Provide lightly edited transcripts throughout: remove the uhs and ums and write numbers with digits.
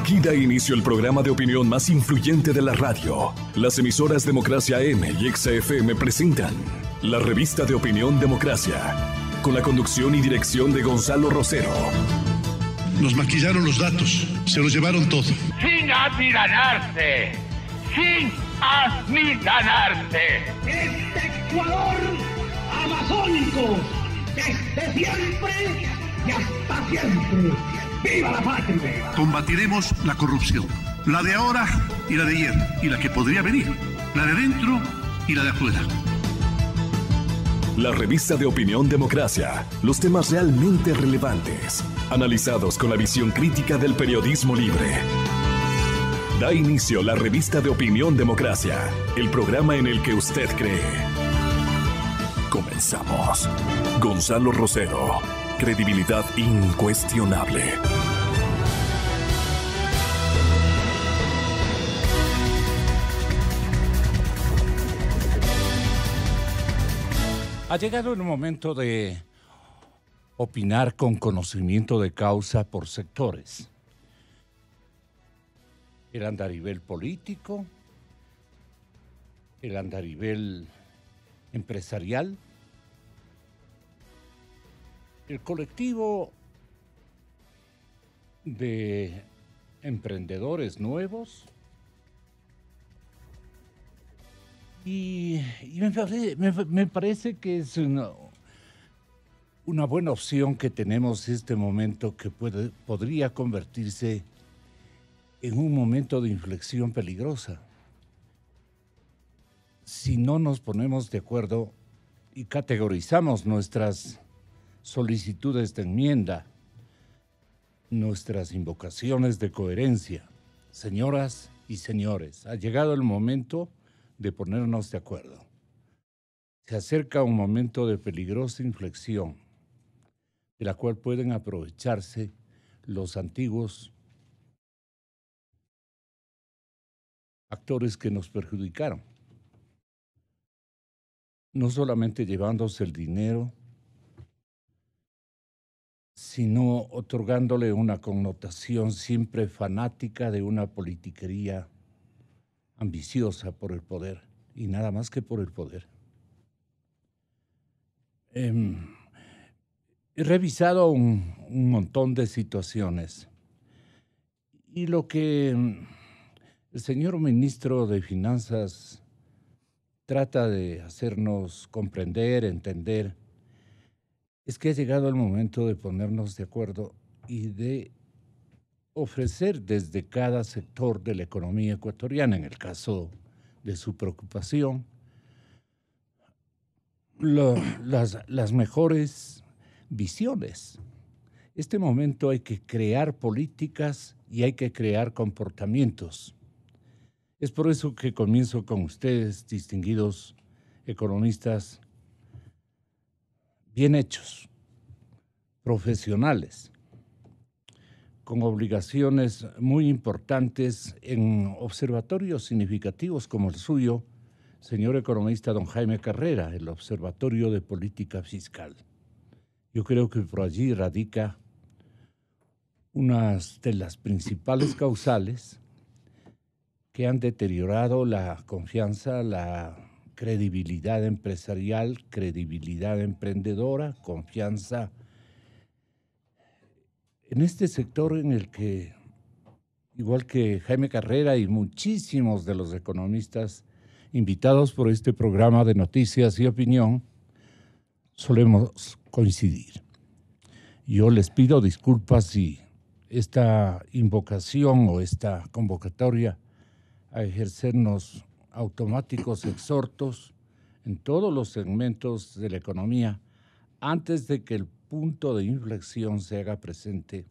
Aquí da inicio el programa de opinión más influyente de la radio. Las emisoras Democracia AM y XFM presentan la revista de opinión Democracia, con la conducción y dirección de Gonzalo Rosero. Nos maquillaron los datos, se los llevaron todo. Sin amilanarse, sin amilanarse. Este Ecuador amazónico, desde siempre y hasta siempre. ¡Viva la patria! Combatiremos la corrupción, la de ahora y la de ayer, y la que podría venir, la de dentro y la de afuera. La revista de opinión Democracia, los temas realmente relevantes, analizados con la visión crítica del periodismo libre. Da inicio la revista de opinión Democracia, el programa en el que usted cree. Comenzamos. Gonzalo Rosero, credibilidad incuestionable. Ha llegado el momento de opinar con conocimiento de causa por sectores. El andarivel político, el andarivel empresarial, el colectivo de emprendedores nuevos y me parece que es una buena opción que tenemos este momento que podría convertirse en un momento de inflexión peligrosa. Si no nos ponemos de acuerdo y categorizamos nuestras solicitudes de enmienda, nuestras invocaciones de coherencia, señoras y señores, ha llegado el momento de ponernos de acuerdo. Se acerca un momento de peligrosa inflexión, de la cual pueden aprovecharse los antiguos actores que nos perjudicaron, no solamente llevándose el dinero, sino otorgándole una connotación siempre fanática de una politiquería ambiciosa por el poder, y nada más que por el poder. He revisado un montón de situaciones, y lo que el señor ministro de Finanzas trata de hacernos comprender, entender, es que ha llegado el momento de ponernos de acuerdo y de ofrecer desde cada sector de la economía ecuatoriana, en el caso de su preocupación, las mejores visiones. Este momento hay que crear políticas y hay que crear comportamientos. Es por eso que comienzo con ustedes, distinguidos economistas, bien hechos, profesionales, con obligaciones muy importantes en observatorios significativos como el suyo, señor economista don Jaime Carrera, el Observatorio de Política Fiscal. Yo creo que por allí radica una de las principales causales que han deteriorado la confianza, la credibilidad empresarial, credibilidad emprendedora, confianza en este sector en el que, igual que Jaime Carrera y muchísimos de los economistas invitados por este programa de noticias y opinión, solemos coincidir. Yo les pido disculpas si esta invocación o esta convocatoria a ejercernos automáticos exhortos en todos los segmentos de la economía antes de que el punto de inflexión se haga presente,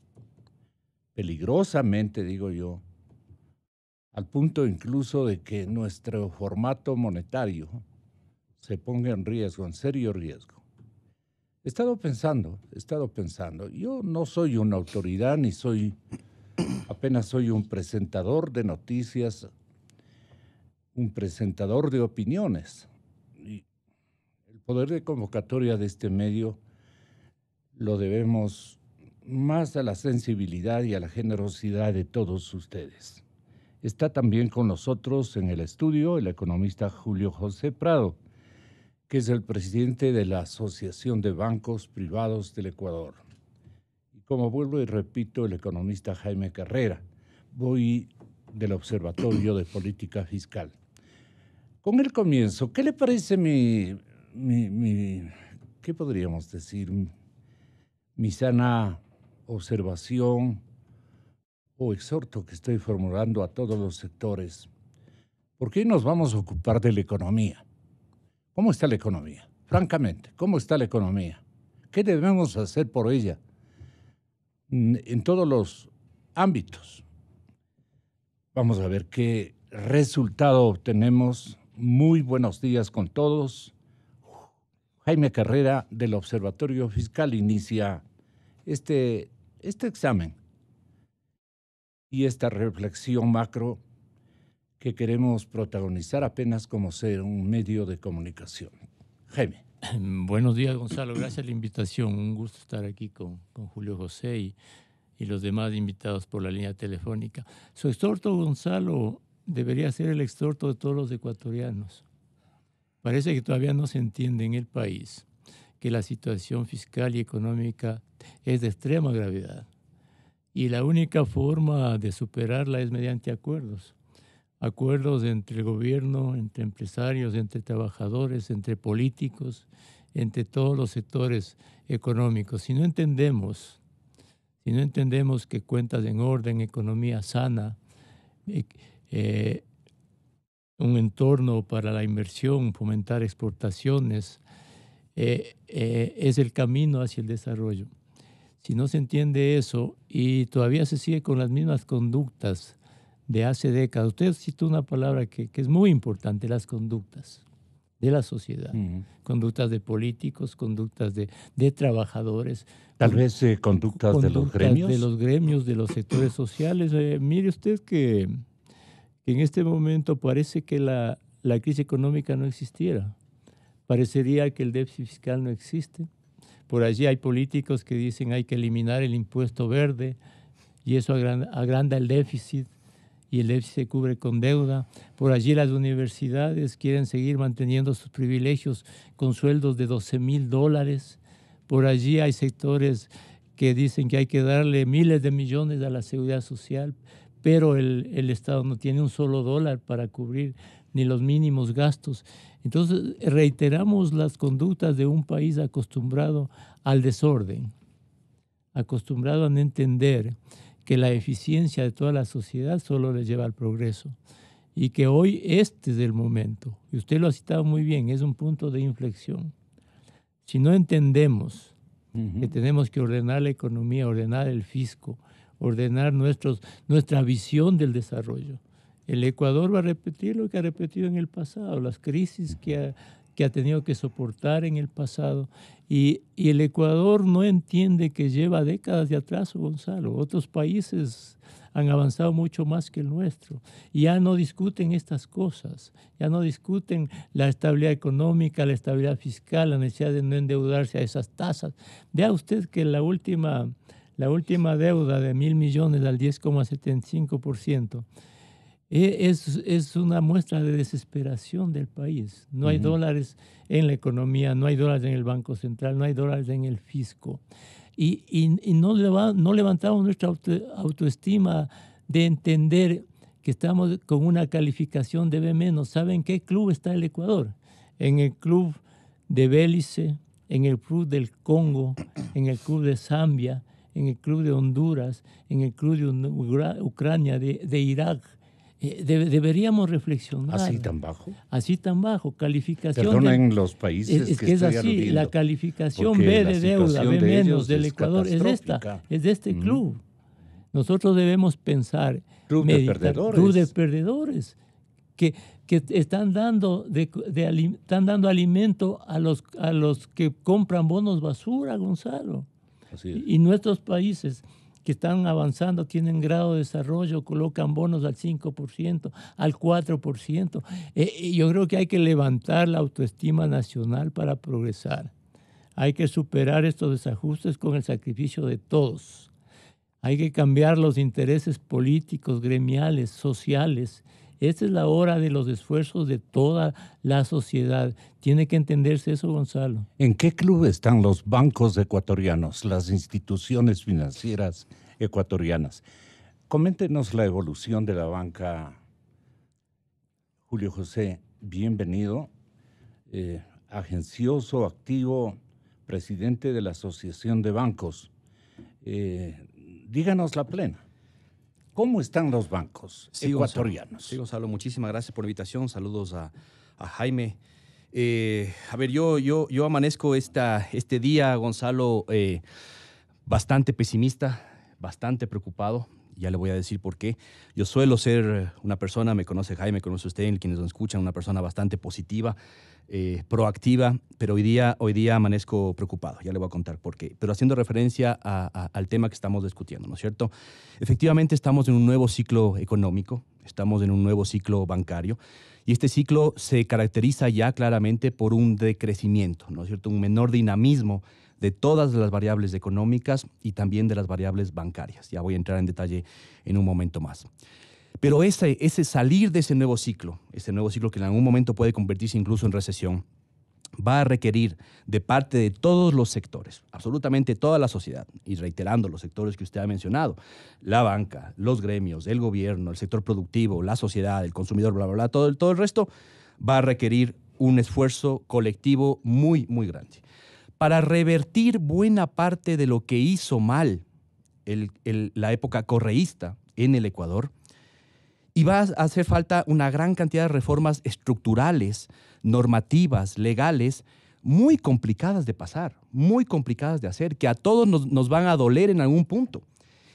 peligrosamente, digo yo, al punto incluso de que nuestro formato monetario se ponga en riesgo, en serio riesgo. He estado pensando, yo no soy una autoridad ni apenas soy un presentador de noticias, un presentador de opiniones. Y el poder de convocatoria de este medio lo debemos más a la sensibilidad y a la generosidad de todos ustedes. Está también con nosotros en el estudio el economista Julio José Prado, que es el presidente de la Asociación de Bancos Privados del Ecuador. Y como vuelvo y repito, el economista Jaime Carrera, voy del Observatorio de Política Fiscal. Con el comienzo, ¿qué le parece qué podríamos decir? Mi sana observación o exhorto que estoy formulando a todos los sectores. ¿Por qué nos vamos a ocupar de la economía? ¿Cómo está la economía? Francamente, ¿cómo está la economía? ¿Qué debemos hacer por ella? En todos los ámbitos. Vamos a ver qué resultado obtenemos. Muy buenos días con todos. Jaime Carrera del Observatorio Fiscal inicia este examen y esta reflexión macro que queremos protagonizar apenas como ser un medio de comunicación. Jaime. Buenos días, Gonzalo. Gracias por la invitación. Un gusto estar aquí con Julio José y los demás invitados por la línea telefónica. Su exhorto, Gonzalo, debería ser el exhorto de todos los ecuatorianos. Parece que todavía no se entiende en el país que la situación fiscal y económica es de extrema gravedad. Y la única forma de superarla es mediante acuerdos. Acuerdos entre el gobierno, entre empresarios, entre trabajadores, entre políticos, entre todos los sectores económicos. Si no entendemos que cuentas en orden, economía sana, un entorno para la inversión, fomentar exportaciones, es el camino hacia el desarrollo. Si no se entiende eso y todavía se sigue con las mismas conductas de hace décadas, usted citó una palabra que es muy importante, las conductas de la sociedad, conductas de políticos, conductas de trabajadores. Tal vez conductas de los gremios. De los gremios, de los sectores sociales. Mire usted que en este momento parece que la crisis económica no existiera. Parecería que el déficit fiscal no existe. Por allí hay políticos que dicen hay que eliminar el impuesto verde y eso agranda el déficit y el déficit se cubre con deuda. Por allí las universidades quieren seguir manteniendo sus privilegios con sueldos de $12,000. Por allí hay sectores que dicen que hay que darle miles de millones a la seguridad social, pero el Estado no tiene un solo dólar para cubrir ni los mínimos gastos. Entonces, reiteramos las conductas de un país acostumbrado al desorden, acostumbrado a no entender que la eficiencia de toda la sociedad solo le lleva al progreso y que hoy este es el momento, y usted lo ha citado muy bien, es un punto de inflexión. Si no entendemos que tenemos que ordenar la economía, ordenar el fisco, ordenar nuestra visión del desarrollo, el Ecuador va a repetir lo que ha repetido en el pasado, las crisis que ha tenido que soportar en el pasado. Y el Ecuador no entiende que lleva décadas de atraso, Gonzalo. Otros países han avanzado mucho más que el nuestro. Y ya no discuten estas cosas, ya no discuten la estabilidad económica, la estabilidad fiscal, la necesidad de no endeudarse a esas tasas. Vea usted que la última deuda de 1.000 millones al 10,75%, es una muestra de desesperación del país. No hay dólares en la economía, no hay dólares en el Banco Central, no hay dólares en el fisco. Y no levantamos nuestra autoestima de entender que estamos con una calificación de B-. ¿Saben qué club está el Ecuador? En el club de Belice, en el club del Congo, en el club de Zambia, en el club de Honduras, en el club de Ucrania, de Irak. Deberíamos reflexionar. ¿Así tan bajo? Así tan bajo. Calificación. Perdonen los países es que es así. Aludiendo, la calificación B de deuda, B- del Ecuador, es de este club. Nosotros debemos pensar. Club de perdedores. Que están dando alimento a los que compran bonos basura, Gonzalo. Así es. Y nuestros países que están avanzando, tienen grado de desarrollo, colocan bonos al 5%, al 4%. Yo creo que hay que levantar la autoestima nacional para progresar. Hay que superar estos desajustes con el sacrificio de todos. Hay que cambiar los intereses políticos, gremiales, sociales. Esta es la hora de los esfuerzos de toda la sociedad. Tiene que entenderse eso, Gonzalo. ¿En qué club están los bancos ecuatorianos, las instituciones financieras ecuatorianas? Coméntenos la evolución de la banca. Julio José, bienvenido. Agencioso, activo, presidente de la Asociación de Bancos. Díganos la plena. ¿Cómo están los bancos ecuatorianos? Sí, Gonzalo, muchísimas gracias por la invitación. Saludos a Jaime. A ver, yo amanezco este día, Gonzalo, bastante pesimista, bastante preocupado. Ya le voy a decir por qué. Yo suelo ser una persona, me conoce Jaime, conoce usted, quienes nos escuchan, una persona bastante positiva, proactiva, pero hoy día amanezco preocupado. Ya le voy a contar por qué. Pero haciendo referencia al tema que estamos discutiendo, ¿no es cierto? Efectivamente, estamos en un nuevo ciclo económico, estamos en un nuevo ciclo bancario, y este ciclo se caracteriza ya claramente por un decrecimiento, ¿no es cierto? Un menor dinamismo de todas las variables económicas y también de las variables bancarias. Ya voy a entrar en detalle en un momento más. Pero ese salir de ese nuevo ciclo que en algún momento puede convertirse incluso en recesión, va a requerir de parte de todos los sectores, absolutamente toda la sociedad, y reiterando los sectores que usted ha mencionado, la banca, los gremios, el gobierno, el sector productivo, la sociedad, el consumidor, bla, bla, bla, todo el resto, va a requerir un esfuerzo colectivo muy, muy grande. Para revertir buena parte de lo que hizo mal la época correísta en el Ecuador, y va a hacer falta una gran cantidad de reformas estructurales, normativas, legales, muy complicadas de pasar, muy complicadas de hacer, que a todos nos van a doler en algún punto.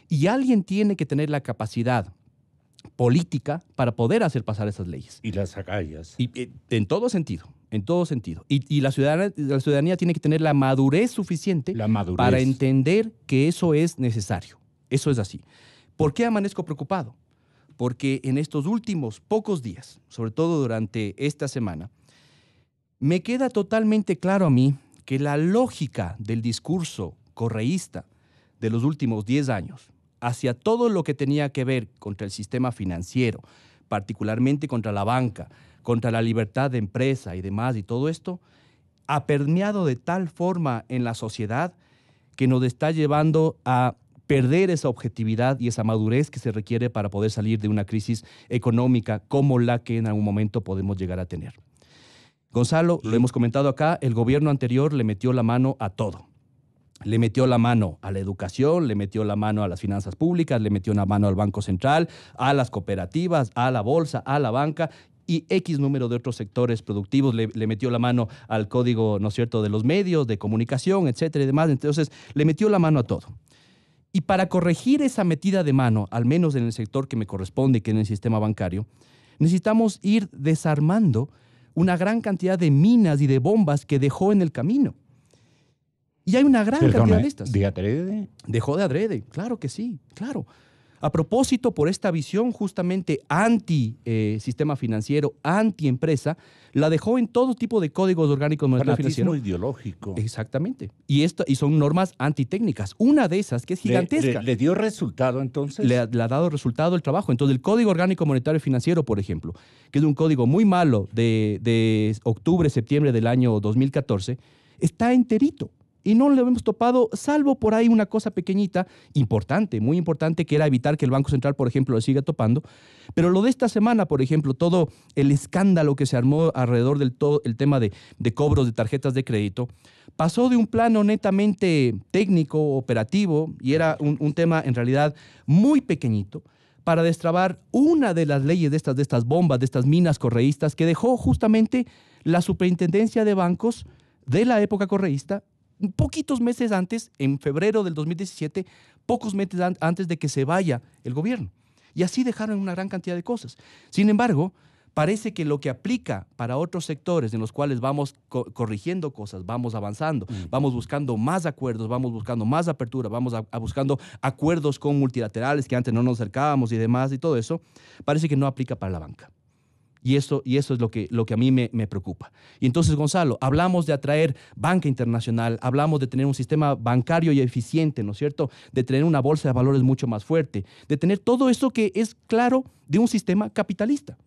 Y alguien tiene que tener la capacidad política para poder hacer pasar esas leyes. Y las agallas. Y en todo sentido. En todo sentido. Y la ciudadanía tiene que tener la madurez suficiente para entender que eso es necesario. Eso es así. ¿Por qué amanezco preocupado? Porque en estos últimos pocos días, sobre todo durante esta semana, me queda totalmente claro a mí que la lógica del discurso correísta de los últimos 10 años hacia todo lo que tenía que ver contra el sistema financiero, particularmente contra la banca, contra la libertad de empresa y demás y todo esto, ha permeado de tal forma en la sociedad que nos está llevando a perder esa objetividad y esa madurez que se requiere para poder salir de una crisis económica como la que en algún momento podemos llegar a tener. Gonzalo, lo hemos comentado acá, el gobierno anterior le metió la mano a todo. Le metió la mano a la educación, le metió la mano a las finanzas públicas, le metió la mano al Banco Central, a las cooperativas, a la bolsa, a la banca y X número de otros sectores productivos. Le metió la mano al código, ¿no es cierto?, de los medios, de comunicación, etcétera y demás. Entonces, le metió la mano a todo. Y para corregir esa metida de mano, al menos en el sector que me corresponde, que es en el sistema bancario, necesitamos ir desarmando una gran cantidad de minas y de bombas que dejó en el camino. Y hay una gran cantidad de estas. ¿De adrede? Dejó de adrede, claro que sí, claro. A propósito, por esta visión justamente anti-sistema financiero, anti-empresa, la dejó en todo tipo de códigos orgánicos monetarios financieros. Fanatismo ideológico. Exactamente. Y son normas antitécnicas. Una de esas, que es gigantesca. ¿Le dio resultado entonces? Le ha dado resultado el trabajo. Entonces, el Código Orgánico Monetario Financiero, por ejemplo, que es un código muy malo de octubre, septiembre del año 2014, está enterito. Y no le hemos topado, salvo por ahí una cosa pequeñita, importante, muy importante, que era evitar que el Banco Central, por ejemplo, lo siga topando. Pero lo de esta semana, por ejemplo, todo el escándalo que se armó alrededor del todo el tema de cobros de tarjetas de crédito, pasó de un plano netamente técnico, operativo, y era un tema en realidad muy pequeñito, para destrabar una de las leyes de estas bombas, de estas minas correístas, que dejó justamente la superintendencia de bancos de la época correísta, poquitos meses antes, en febrero del 2017, pocos meses antes de que se vaya el gobierno. Y así dejaron una gran cantidad de cosas. Sin embargo, parece que lo que aplica para otros sectores en los cuales vamos corrigiendo cosas, vamos avanzando, vamos buscando más acuerdos, vamos buscando más apertura, vamos buscando acuerdos con multilaterales que antes no nos acercábamos y demás y todo eso, parece que no aplica para la banca. Y eso es lo que a mí me preocupa. Y entonces, Gonzalo, hablamos de atraer banca internacional, hablamos de tener un sistema bancario y eficiente, ¿no es cierto? De tener una bolsa de valores mucho más fuerte, de tener todo eso que es claro de un sistema capitalista.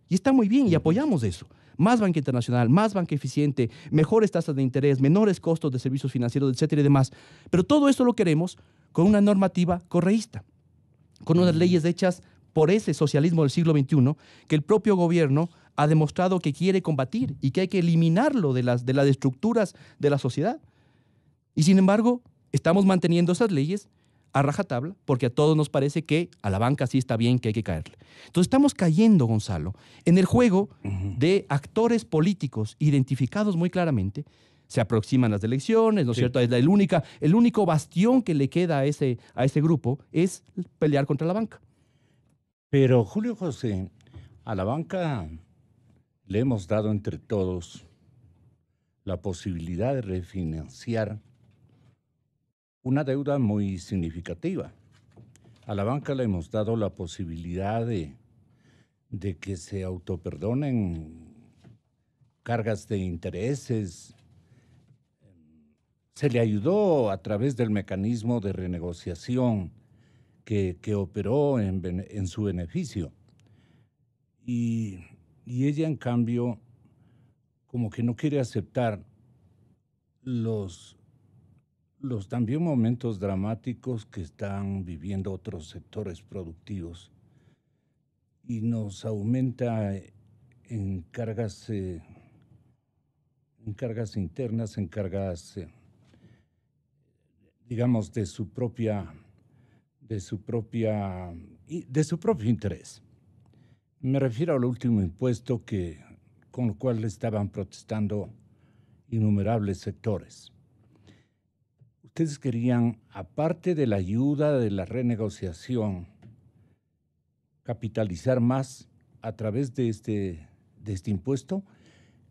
Y está muy bien y apoyamos eso. Más banca internacional, más banca eficiente, mejores tasas de interés, menores costos de servicios financieros, etcétera y demás. Pero todo eso lo queremos con una normativa correísta, con unas leyes hechas por ese socialismo del siglo XXI que el propio gobierno ha demostrado que quiere combatir y que hay que eliminarlo de las estructuras de la sociedad. Y sin embargo, estamos manteniendo esas leyes a rajatabla porque a todos nos parece que a la banca sí está bien, que hay que caerle. Entonces estamos cayendo, Gonzalo, en el juego de actores políticos identificados muy claramente. Se aproximan las elecciones, ¿no es cierto? Es el único bastión que le queda a ese grupo es pelear contra la banca. Pero, Julio José, a la banca le hemos dado entre todos la posibilidad de refinanciar una deuda muy significativa. A la banca le hemos dado la posibilidad de que se autoperdonen cargas de intereses. Se le ayudó a través del mecanismo de renegociación que operó en su beneficio. Y ella, en cambio, como que no quiere aceptar los también momentos dramáticos que están viviendo otros sectores productivos y nos aumenta en cargas internas, en cargas, digamos, de su propio interés. Me refiero al último impuesto con el cual estaban protestando innumerables sectores. Ustedes querían, aparte de la ayuda de la renegociación, capitalizar más a través de este impuesto,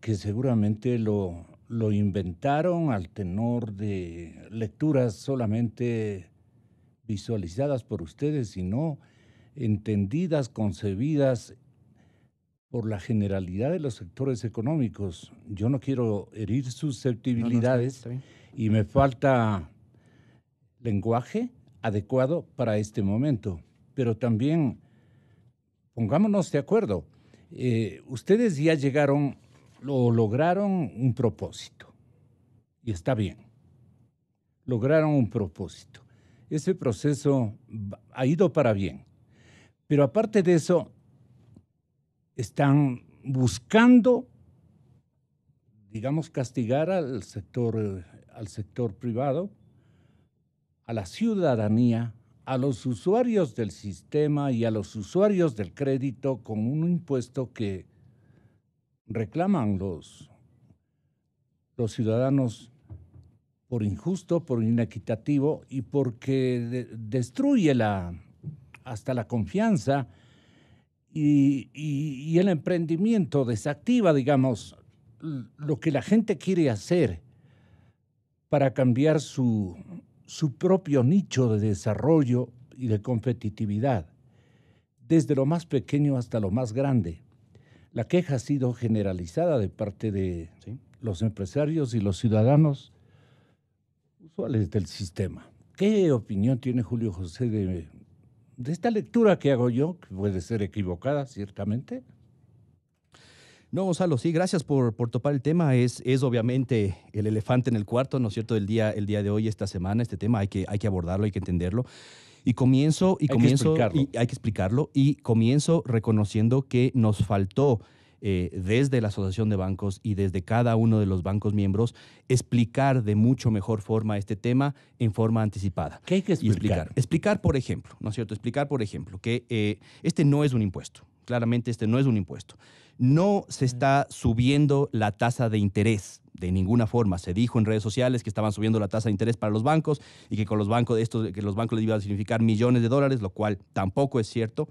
que seguramente lo inventaron al tenor de lecturas solamente visualizadas por ustedes, y no entendidas, concebidas por la generalidad de los sectores económicos. Yo no quiero herir susceptibilidades, está bien. Y me falta lenguaje adecuado para este momento, pero también pongámonos de acuerdo. Ustedes ya llegaron o lograron un propósito, y está bien, lograron un propósito. Ese proceso ha ido para bien, pero aparte de eso, están buscando, digamos, castigar al sector privado, a la ciudadanía, a los usuarios del sistema y a los usuarios del crédito con un impuesto que reclaman los ciudadanos por injusto, por inequitativo y porque destruye hasta la confianza y el emprendimiento, desactiva, digamos, lo que la gente quiere hacer para cambiar su propio nicho de desarrollo y de competitividad, desde lo más pequeño hasta lo más grande. La queja ha sido generalizada de parte de los empresarios y los ciudadanos usuales del sistema. ¿Qué opinión tiene Julio José de esta lectura que hago yo, que puede ser equivocada, ciertamente? No, Gonzalo, sí, gracias por topar el tema. Es obviamente el elefante en el cuarto, ¿no es cierto? El día de hoy, esta semana, este tema hay que abordarlo, hay que entenderlo. Hay que explicarlo y comienzo reconociendo que nos faltó desde la Asociación de Bancos y desde cada uno de los bancos miembros explicar de mucho mejor forma este tema en forma anticipada. ¿Qué hay que explicar? Explicar, por ejemplo, ¿no es cierto? Explicar, por ejemplo, que este no es un impuesto. Claramente este no es un impuesto. No se está subiendo la tasa de interés de ninguna forma. Se dijo en redes sociales que estaban subiendo la tasa de interés para los bancos y que con los bancos que los bancos les iban a significar millones de dólares, lo cual tampoco es cierto.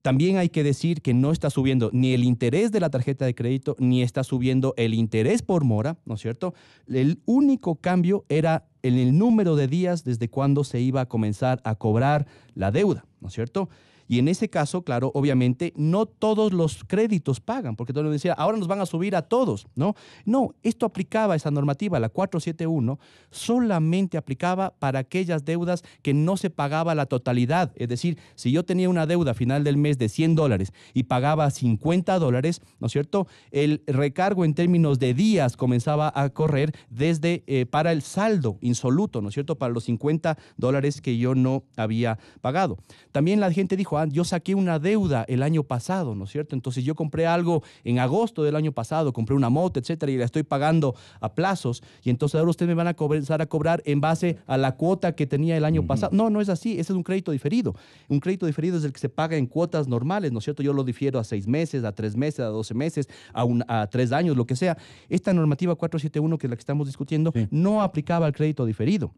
También hay que decir que no está subiendo ni el interés de la tarjeta de crédito, ni está subiendo el interés por mora, ¿no es cierto? El único cambio era en el número de días desde cuando se iba a comenzar a cobrar la deuda, ¿no es cierto? Y en ese caso, claro, obviamente, no todos los créditos pagan, porque todo el mundo decía, ahora nos van a subir a todos, ¿no? No, esto aplicaba, esa normativa, la 471, solamente aplicaba para aquellas deudas que no se pagaba la totalidad. Es decir, si yo tenía una deuda a final del mes de $100 y pagaba $50, ¿no es cierto? El recargo en términos de días comenzaba a correr desde para el saldo insoluto, ¿no es cierto? Para los $50 que yo no había pagado. También la gente dijo, yo saqué una deuda el año pasado, ¿no es cierto? Entonces yo compré algo en agosto del año pasado, compré una moto, etcétera, y la estoy pagando a plazos, y entonces ahora ustedes me van a comenzar a cobrar en base a la cuota que tenía el año pasado. No, no es así, ese es un crédito diferido. Un crédito diferido es el que se paga en cuotas normales, ¿no es cierto? Yo lo difiero a 6 meses, a 3 meses, a 12 meses, a 3 años, lo que sea. Esta normativa 471, que es la que estamos discutiendo, sí, no aplicaba al crédito diferido.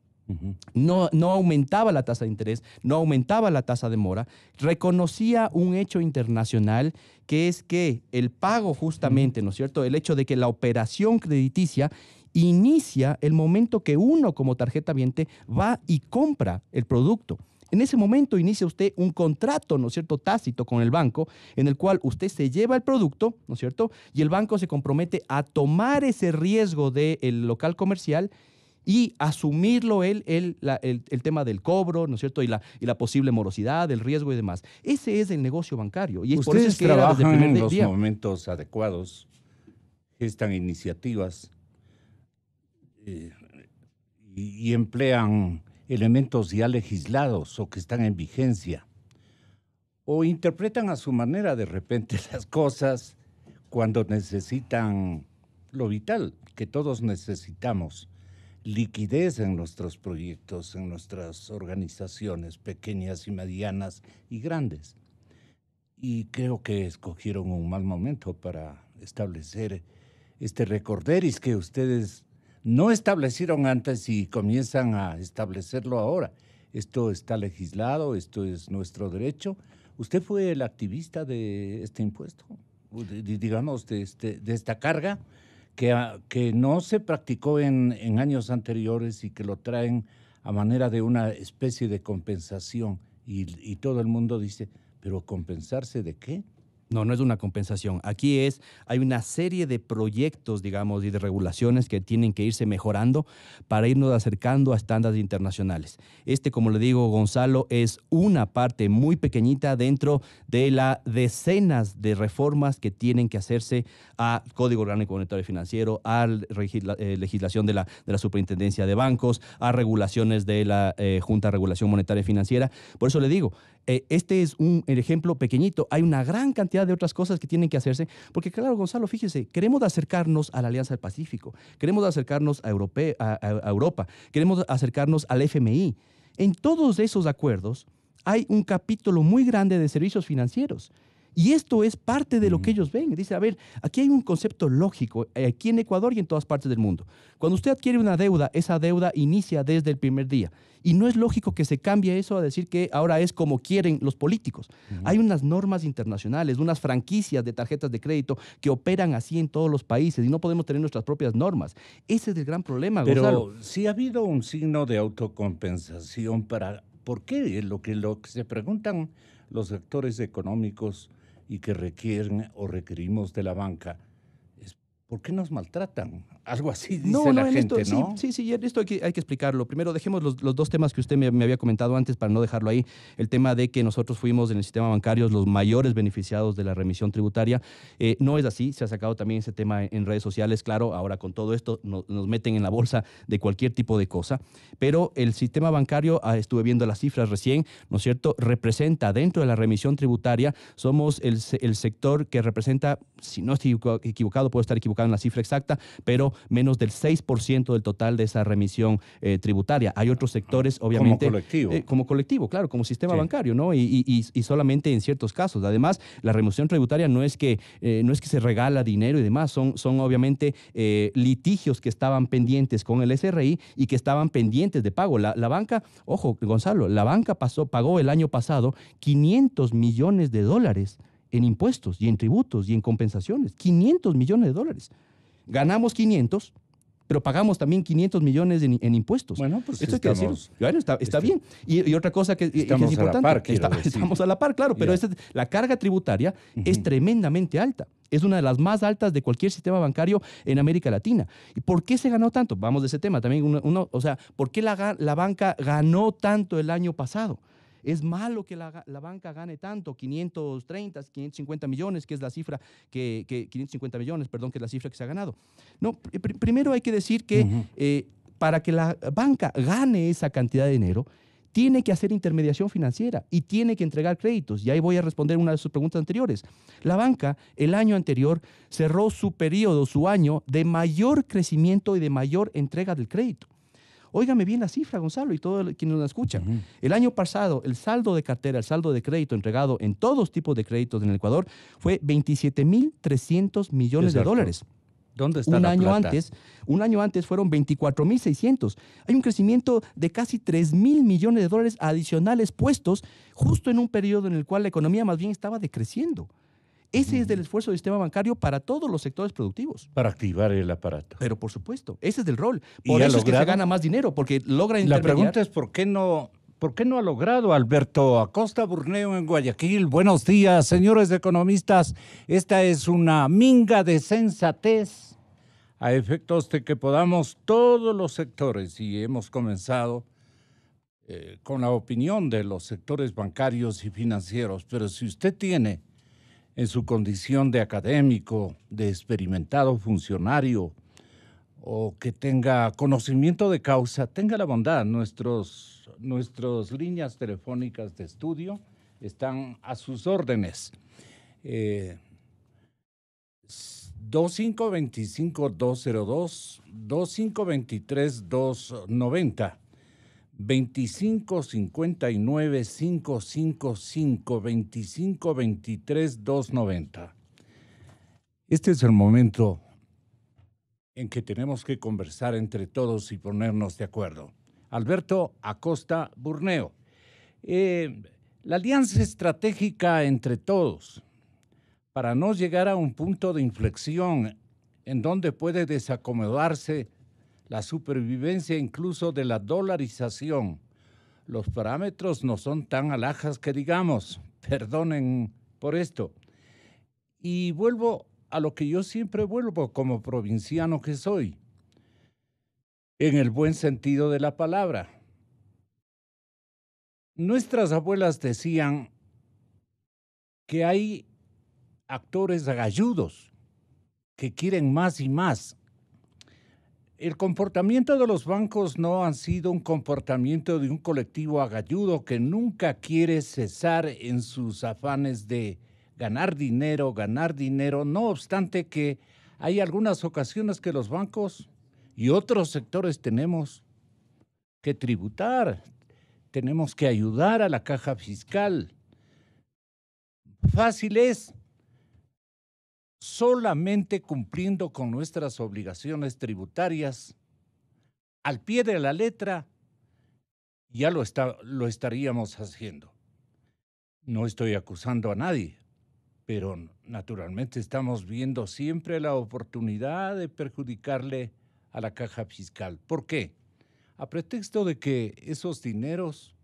No aumentaba la tasa de interés, no aumentaba la tasa de mora, reconocía un hecho internacional que es que el pago justamente, ¿no es cierto? El hecho de que la operación crediticia inicia el momento que uno como tarjeta viente va y compra el producto. En ese momento inicia usted un contrato, ¿no es cierto?, tácito con el banco, en el cual usted se lleva el producto, ¿no es cierto?, y el banco se compromete a tomar ese riesgo del local comercial y asumirlo el tema del cobro, ¿no es cierto?, y la posible morosidad, el riesgo y demás. Ese es el negocio bancario. Y es por eso es que trabajan desde el primer en los momentos adecuados, gestan iniciativas y emplean elementos ya legislados o que están en vigencia, o interpretan a su manera de repente las cosas cuando necesitan lo vital, que todos necesitamos, liquidez en nuestros proyectos, en nuestras organizaciones pequeñas y medianas y grandes. Y creo que escogieron un mal momento para establecer este recorderis que ustedes no establecieron antes y comienzan a establecerlo ahora. Esto está legislado, esto es nuestro derecho. ¿Usted fue el activista de este impuesto? Digamos, de esta carga que no se practicó en años anteriores y que lo traen a manera de una especie de compensación. Y todo el mundo dice, ¿pero compensarse de qué? No, no es una compensación. Aquí hay una serie de proyectos, digamos, y de regulaciones que tienen que irse mejorando para irnos acercando a estándares internacionales. Como le digo, Gonzalo, es una parte muy pequeñita dentro de las decenas de reformas que tienen que hacerse a Código Orgánico Monetario y Financiero, a legislación de la Superintendencia de Bancos, a regulaciones de la Junta de Regulación Monetaria y Financiera. Por eso le digo, este es un ejemplo pequeñito. Hay una gran cantidad de otras cosas que tienen que hacerse, porque claro, Gonzalo, fíjese, queremos acercarnos a la Alianza del Pacífico, queremos acercarnos a Europa, queremos acercarnos al FMI. En todos esos acuerdos hay un capítulo muy grande de servicios financieros. Y esto es parte de lo que ellos ven. Dice, a ver, aquí hay un concepto lógico, aquí en Ecuador y en todas partes del mundo. Cuando usted adquiere una deuda, esa deuda inicia desde el primer día. Y no es lógico que se cambie eso a decir que ahora es como quieren los políticos. Hay unas normas internacionales, unas franquicias de tarjetas de crédito que operan así en todos los países y no podemos tener nuestras propias normas. Ese es el gran problema, Gonzalo. Pero sí ha habido un signo de autocompensación para... ¿Por qué? Lo que se preguntan los sectores económicos y que requieren o requerimos de la banca, es ¿por qué nos maltratan? Algo así dice la gente, esto, ¿no? Sí, esto hay que explicarlo. Primero, dejemos los dos temas que usted me había comentado antes para no dejarlo ahí. El tema de que nosotros fuimos en el sistema bancario los mayores beneficiados de la remisión tributaria. No es así, se ha sacado también ese tema en redes sociales. Claro, ahora con todo esto nos meten en la bolsa de cualquier tipo de cosa. Pero el sistema bancario, estuve viendo las cifras recién, ¿no es cierto?, representa dentro de la remisión tributaria, somos el sector que representa, si no estoy equivocado, puedo estar equivocado en la cifra exacta, pero menos del 6% del total de esa remisión tributaria. Hay otros sectores, obviamente. Como colectivo, claro, como sistema bancario, ¿no? Y solamente en ciertos casos. Además, la remisión tributaria no es que se regala dinero y demás, son obviamente litigios que estaban pendientes con el SRI y que estaban pendientes de pago. La banca, ojo, Gonzalo, la banca pagó el año pasado $500 millones en impuestos y en tributos y en compensaciones. $500 millones. Ganamos 500, pero pagamos también 500 millones en impuestos. Bueno, pues esto hay que decirlo. Bueno, está bien. Y otra cosa que es importante. A la par, estamos a la par, claro, pero la carga tributaria es tremendamente alta. Es una de las más altas de cualquier sistema bancario en América Latina. ¿Y por qué se ganó tanto? Vamos de ese tema también. O sea, ¿por qué la banca ganó tanto el año pasado? Es malo que la banca gane tanto, 550 millones, que es la cifra 550 millones, perdón, que es la cifra que se ha ganado. No, primero hay que decir que para que la banca gane esa cantidad de dinero, tiene que hacer intermediación financiera y tiene que entregar créditos. Y ahí voy a responder una de sus preguntas anteriores. La banca, el año anterior, cerró su periodo, su año, de mayor crecimiento y de mayor entrega del crédito. Óigame bien la cifra, Gonzalo, y todos quienes nos escuchan. El año pasado, el saldo de cartera, el saldo de crédito entregado en todos tipos de créditos en el Ecuador fue 27.300 millones de dólares. ¿Dónde está la plata? Un año antes fueron 24.600. Hay un crecimiento de casi 3.000 millones de dólares adicionales puestos justo en un periodo en el cual la economía más bien estaba decreciendo. Ese es el esfuerzo del sistema bancario para todos los sectores productivos. Para activar el aparato. Pero por supuesto, ese es el rol. Por eso es que se gana más dinero, porque logra intermediar. La pregunta es ¿por qué no ha logrado Alberto Acosta Burneo en Guayaquil? Buenos días, señores economistas. Esta es una minga de sensatez a efectos de que podamos todos los sectores, y hemos comenzado con la opinión de los sectores bancarios y financieros, pero si usted tiene en su condición de académico, de experimentado funcionario, o que tenga conocimiento de causa, tenga la bondad. Nuestras líneas telefónicas de estudio están a sus órdenes. 2525-202, 2523-290. 2559-555, 2523-290. Este es el momento en que tenemos que conversar entre todos y ponernos de acuerdo. Alberto Acosta Burneo. La alianza estratégica entre todos para no llegar a un punto de inflexión en donde puede desacomodarse la supervivencia incluso de la dolarización. Los parámetros no son tan alhajas que digamos, perdonen por esto. Y vuelvo a lo que yo siempre vuelvo como provinciano que soy, en el buen sentido de la palabra. Nuestras abuelas decían que hay actores agalludos que quieren más y más. El comportamiento de los bancos no ha sido un comportamiento de un colectivo agalludo que nunca quiere cesar en sus afanes de ganar dinero, no obstante que hay algunas ocasiones que los bancos y otros sectores tenemos que tributar, tenemos que ayudar a la caja fiscal. Fácil es. Solamente cumpliendo con nuestras obligaciones tributarias, al pie de la letra, ya lo estaríamos haciendo. No estoy acusando a nadie, pero naturalmente estamos viendo siempre la oportunidad de perjudicarle a la caja fiscal. ¿Por qué? A pretexto de que esos dineros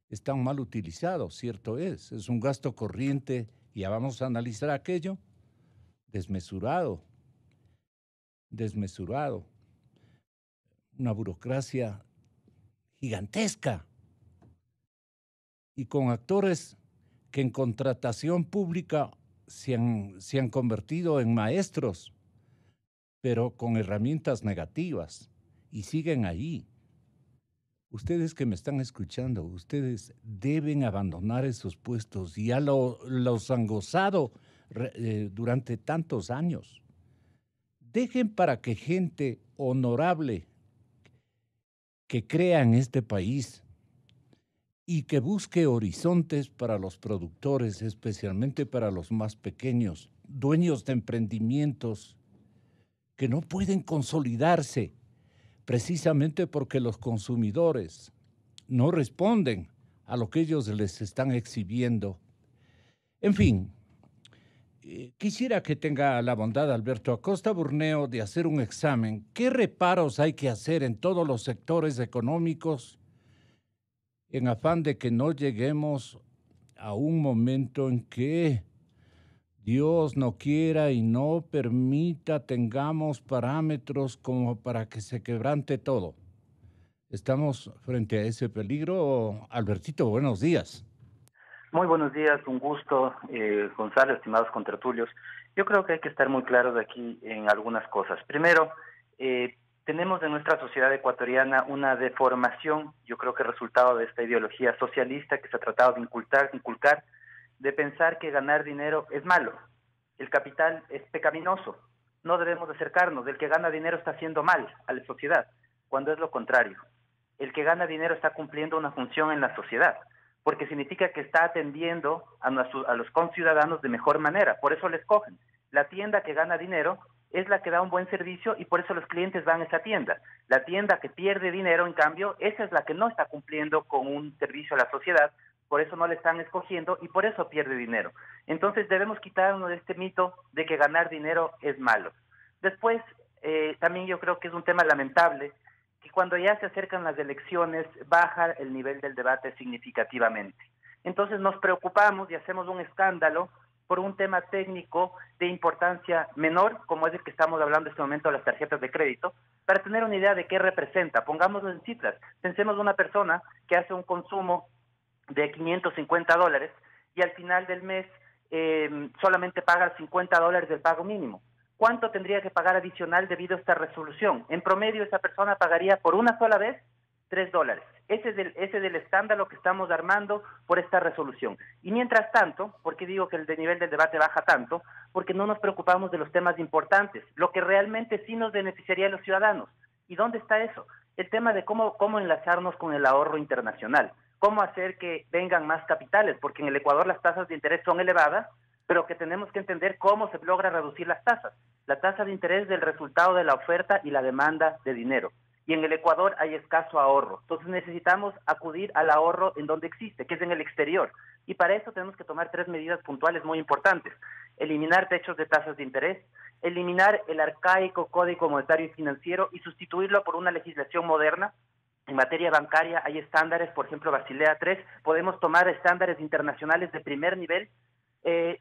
están mal utilizados, cierto es un gasto corriente, ya vamos a analizar aquello. Desmesurado, una burocracia gigantesca y con actores que en contratación pública se han convertido en maestros, pero con herramientas negativas y siguen ahí. Ustedes que me están escuchando, ustedes deben abandonar esos puestos, ya los han gozado durante tantos años. Dejen para que gente honorable que crea en este país y que busque horizontes para los productores, especialmente para los más pequeños, dueños de emprendimientos que no pueden consolidarse precisamente porque los consumidores no responden a lo que ellos les están exhibiendo. En fin, Quisiera que tenga la bondad, Alberto Acosta Burneo, de hacer un examen. ¿Qué reparos hay que hacer en todos los sectores económicos en afán de que no lleguemos a un momento en que Dios no quiera y no permita tengamos parámetros como para que se quebrante todo? ¿Estamos frente a ese peligro? Albertito, buenos días. Muy buenos días, un gusto, Gonzalo, estimados contertulios. Yo creo que hay que estar muy claros de aquí en algunas cosas. Primero, tenemos en nuestra sociedad ecuatoriana una deformación, yo creo que resultado de esta ideología socialista que se ha tratado de inculcar, de pensar que ganar dinero es malo, el capital es pecaminoso, no debemos acercarnos, el que gana dinero está haciendo mal a la sociedad, cuando es lo contrario. El que gana dinero está cumpliendo una función en la sociedad, porque significa que está atendiendo a los conciudadanos de mejor manera, por eso les cogen. La tienda que gana dinero es la que da un buen servicio y por eso los clientes van a esa tienda. La tienda que pierde dinero, en cambio, esa es la que no está cumpliendo con un servicio a la sociedad, por eso no le están escogiendo y por eso pierde dinero. Entonces debemos quitarnos de este mito de que ganar dinero es malo. Después, también yo creo que es un tema lamentable que cuando ya se acercan las elecciones baja el nivel del debate significativamente. Entonces nos preocupamos y hacemos un escándalo por un tema técnico de importancia menor, como es el que estamos hablando en este momento de las tarjetas de crédito, para tener una idea de qué representa. Pongámoslo en cifras. Pensemos en una persona que hace un consumo de $550 y al final del mes solamente paga $50 del pago mínimo. ¿Cuánto tendría que pagar adicional debido a esta resolución? En promedio, esa persona pagaría por una sola vez $3. Ese es el escándalo que estamos armando por esta resolución. Y mientras tanto, ¿por qué digo que el nivel del debate baja tanto? Porque no nos preocupamos de los temas importantes, lo que realmente sí nos beneficiaría a los ciudadanos. ¿Y dónde está eso? El tema de cómo enlazarnos con el ahorro internacional, cómo hacer que vengan más capitales, porque en el Ecuador las tasas de interés son elevadas, pero que tenemos que entender cómo se logra reducir las tasas. La tasa de interés es el resultado de la oferta y la demanda de dinero. Y en el Ecuador hay escaso ahorro. Entonces necesitamos acudir al ahorro en donde existe, que es en el exterior. Y para eso tenemos que tomar 3 medidas puntuales muy importantes. Eliminar techos de tasas de interés, eliminar el arcaico Código Monetario y Financiero y sustituirlo por una legislación moderna. En materia bancaria hay estándares, por ejemplo, Basilea III, podemos tomar estándares internacionales de primer nivel.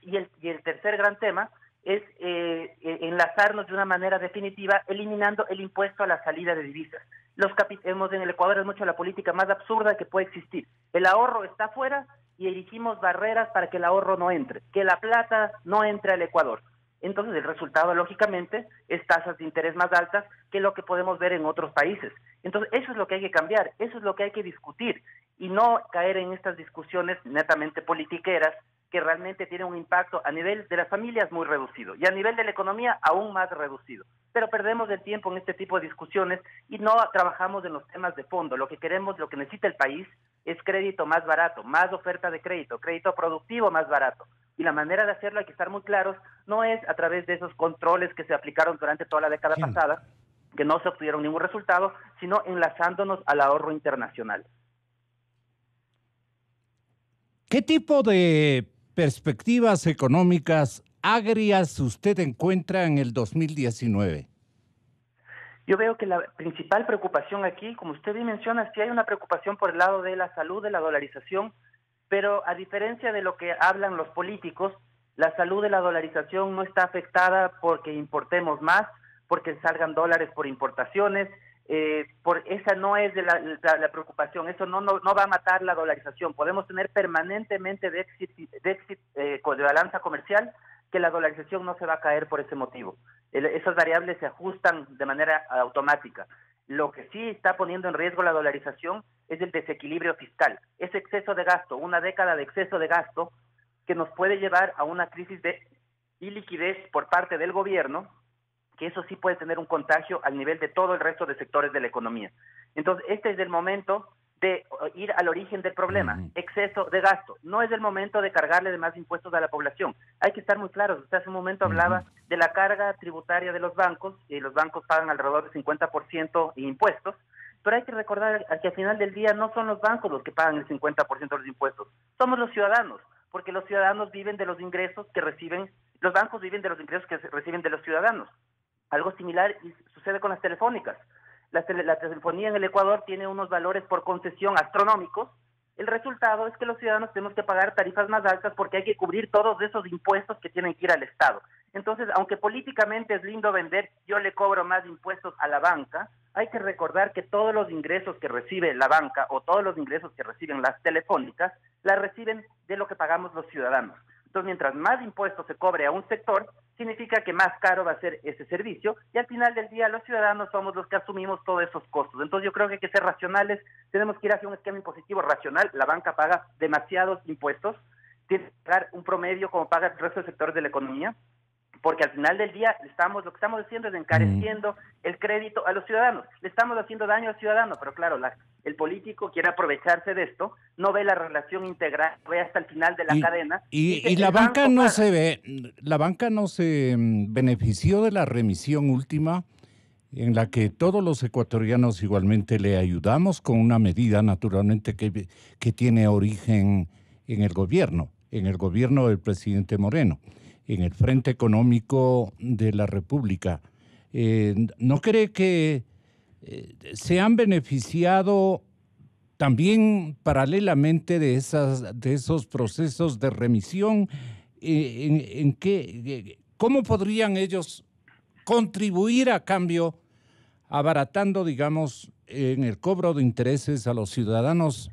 Y el tercer gran tema es enlazarnos de una manera definitiva eliminando el impuesto a la salida de divisas. En el Ecuador es mucho la política más absurda que puede existir. El ahorro está afuera y erigimos barreras para que el ahorro no entre, que la plata no entre al Ecuador. Entonces el resultado, lógicamente, es tasas de interés más altas que lo que podemos ver en otros países. Entonces eso es lo que hay que cambiar, eso es lo que hay que discutir y no caer en estas discusiones netamente politiqueras que realmente tienen un impacto a nivel de las familias muy reducido y a nivel de la economía aún más reducido. Pero perdemos el tiempo en este tipo de discusiones y no trabajamos en los temas de fondo. Lo que queremos, lo que necesita el país es crédito más barato, más oferta de crédito productivo más barato. Y la manera de hacerlo, hay que estar muy claros, no es a través de esos controles que se aplicaron durante toda la década pasada, que no se obtuvieron ningún resultado, sino enlazándonos al ahorro internacional. ¿Qué tipo de perspectivas económicas agrias usted encuentra en el 2019? Yo veo que la principal preocupación aquí, como usted bien menciona, sí hay una preocupación por el lado de la salud, de la dolarización, pero a diferencia de lo que hablan los políticos, la salud de la dolarización no está afectada porque importemos más, porque salgan dólares por importaciones, esa no es la preocupación, eso no va a matar la dolarización. Podemos tener permanentemente déficit de balanza comercial, que la dolarización no se va a caer por ese motivo. Esas variables se ajustan de manera automática. Lo que sí está poniendo en riesgo la dolarización es el desequilibrio fiscal, ese exceso de gasto, una década de exceso de gasto que nos puede llevar a una crisis de iliquidez por parte del gobierno, que eso sí puede tener un contagio al nivel de todo el resto de sectores de la economía. Entonces, este es el momento de ir al origen del problema, exceso de gasto. No es el momento de cargarle de más impuestos a la población. Hay que estar muy claros. Usted hace un momento hablaba de la carga tributaria de los bancos, y los bancos pagan alrededor del 50% de impuestos, pero hay que recordar que al final del día no son los bancos los que pagan el 50% de los impuestos, somos los ciudadanos, porque los ciudadanos viven de los ingresos que reciben Los bancos viven de los ingresos que reciben de los ciudadanos. Algo similar sucede con las telefónicas. La telefonía en el Ecuador tiene unos valores por concesión astronómicos. El resultado es que los ciudadanos tenemos que pagar tarifas más altas porque hay que cubrir todos esos impuestos que tienen que ir al Estado. Entonces, aunque políticamente es lindo vender, yo le cobro más impuestos a la banca, hay que recordar que todos los ingresos que recibe la banca o todos los ingresos que reciben las telefónicas, las reciben de lo que pagamos los ciudadanos. Entonces, mientras más impuestos se cobre a un sector, significa que más caro va a ser ese servicio y al final del día los ciudadanos somos los que asumimos todos esos costos. Entonces yo creo que hay que ser racionales, tenemos que ir hacia un esquema impositivo racional. La banca paga demasiados impuestos, tiene que pagar un promedio como paga el resto de sectores de la economía, porque al final del día lo que estamos haciendo es encareciendo el crédito a los ciudadanos. Le estamos haciendo daño al ciudadano, pero claro, el político quiere aprovecharse de esto, no ve la relación integral, ve hasta el final de la cadena. Y la banca no se benefició de la remisión última, en la que todos los ecuatorianos igualmente le ayudamos con una medida naturalmente que tiene origen en el gobierno del presidente Moreno, en el Frente Económico de la República. ¿No cree que se han beneficiado también paralelamente de esos procesos de remisión? ¿Cómo podrían ellos contribuir a cambio, abaratando, digamos, en el cobro de intereses a los ciudadanos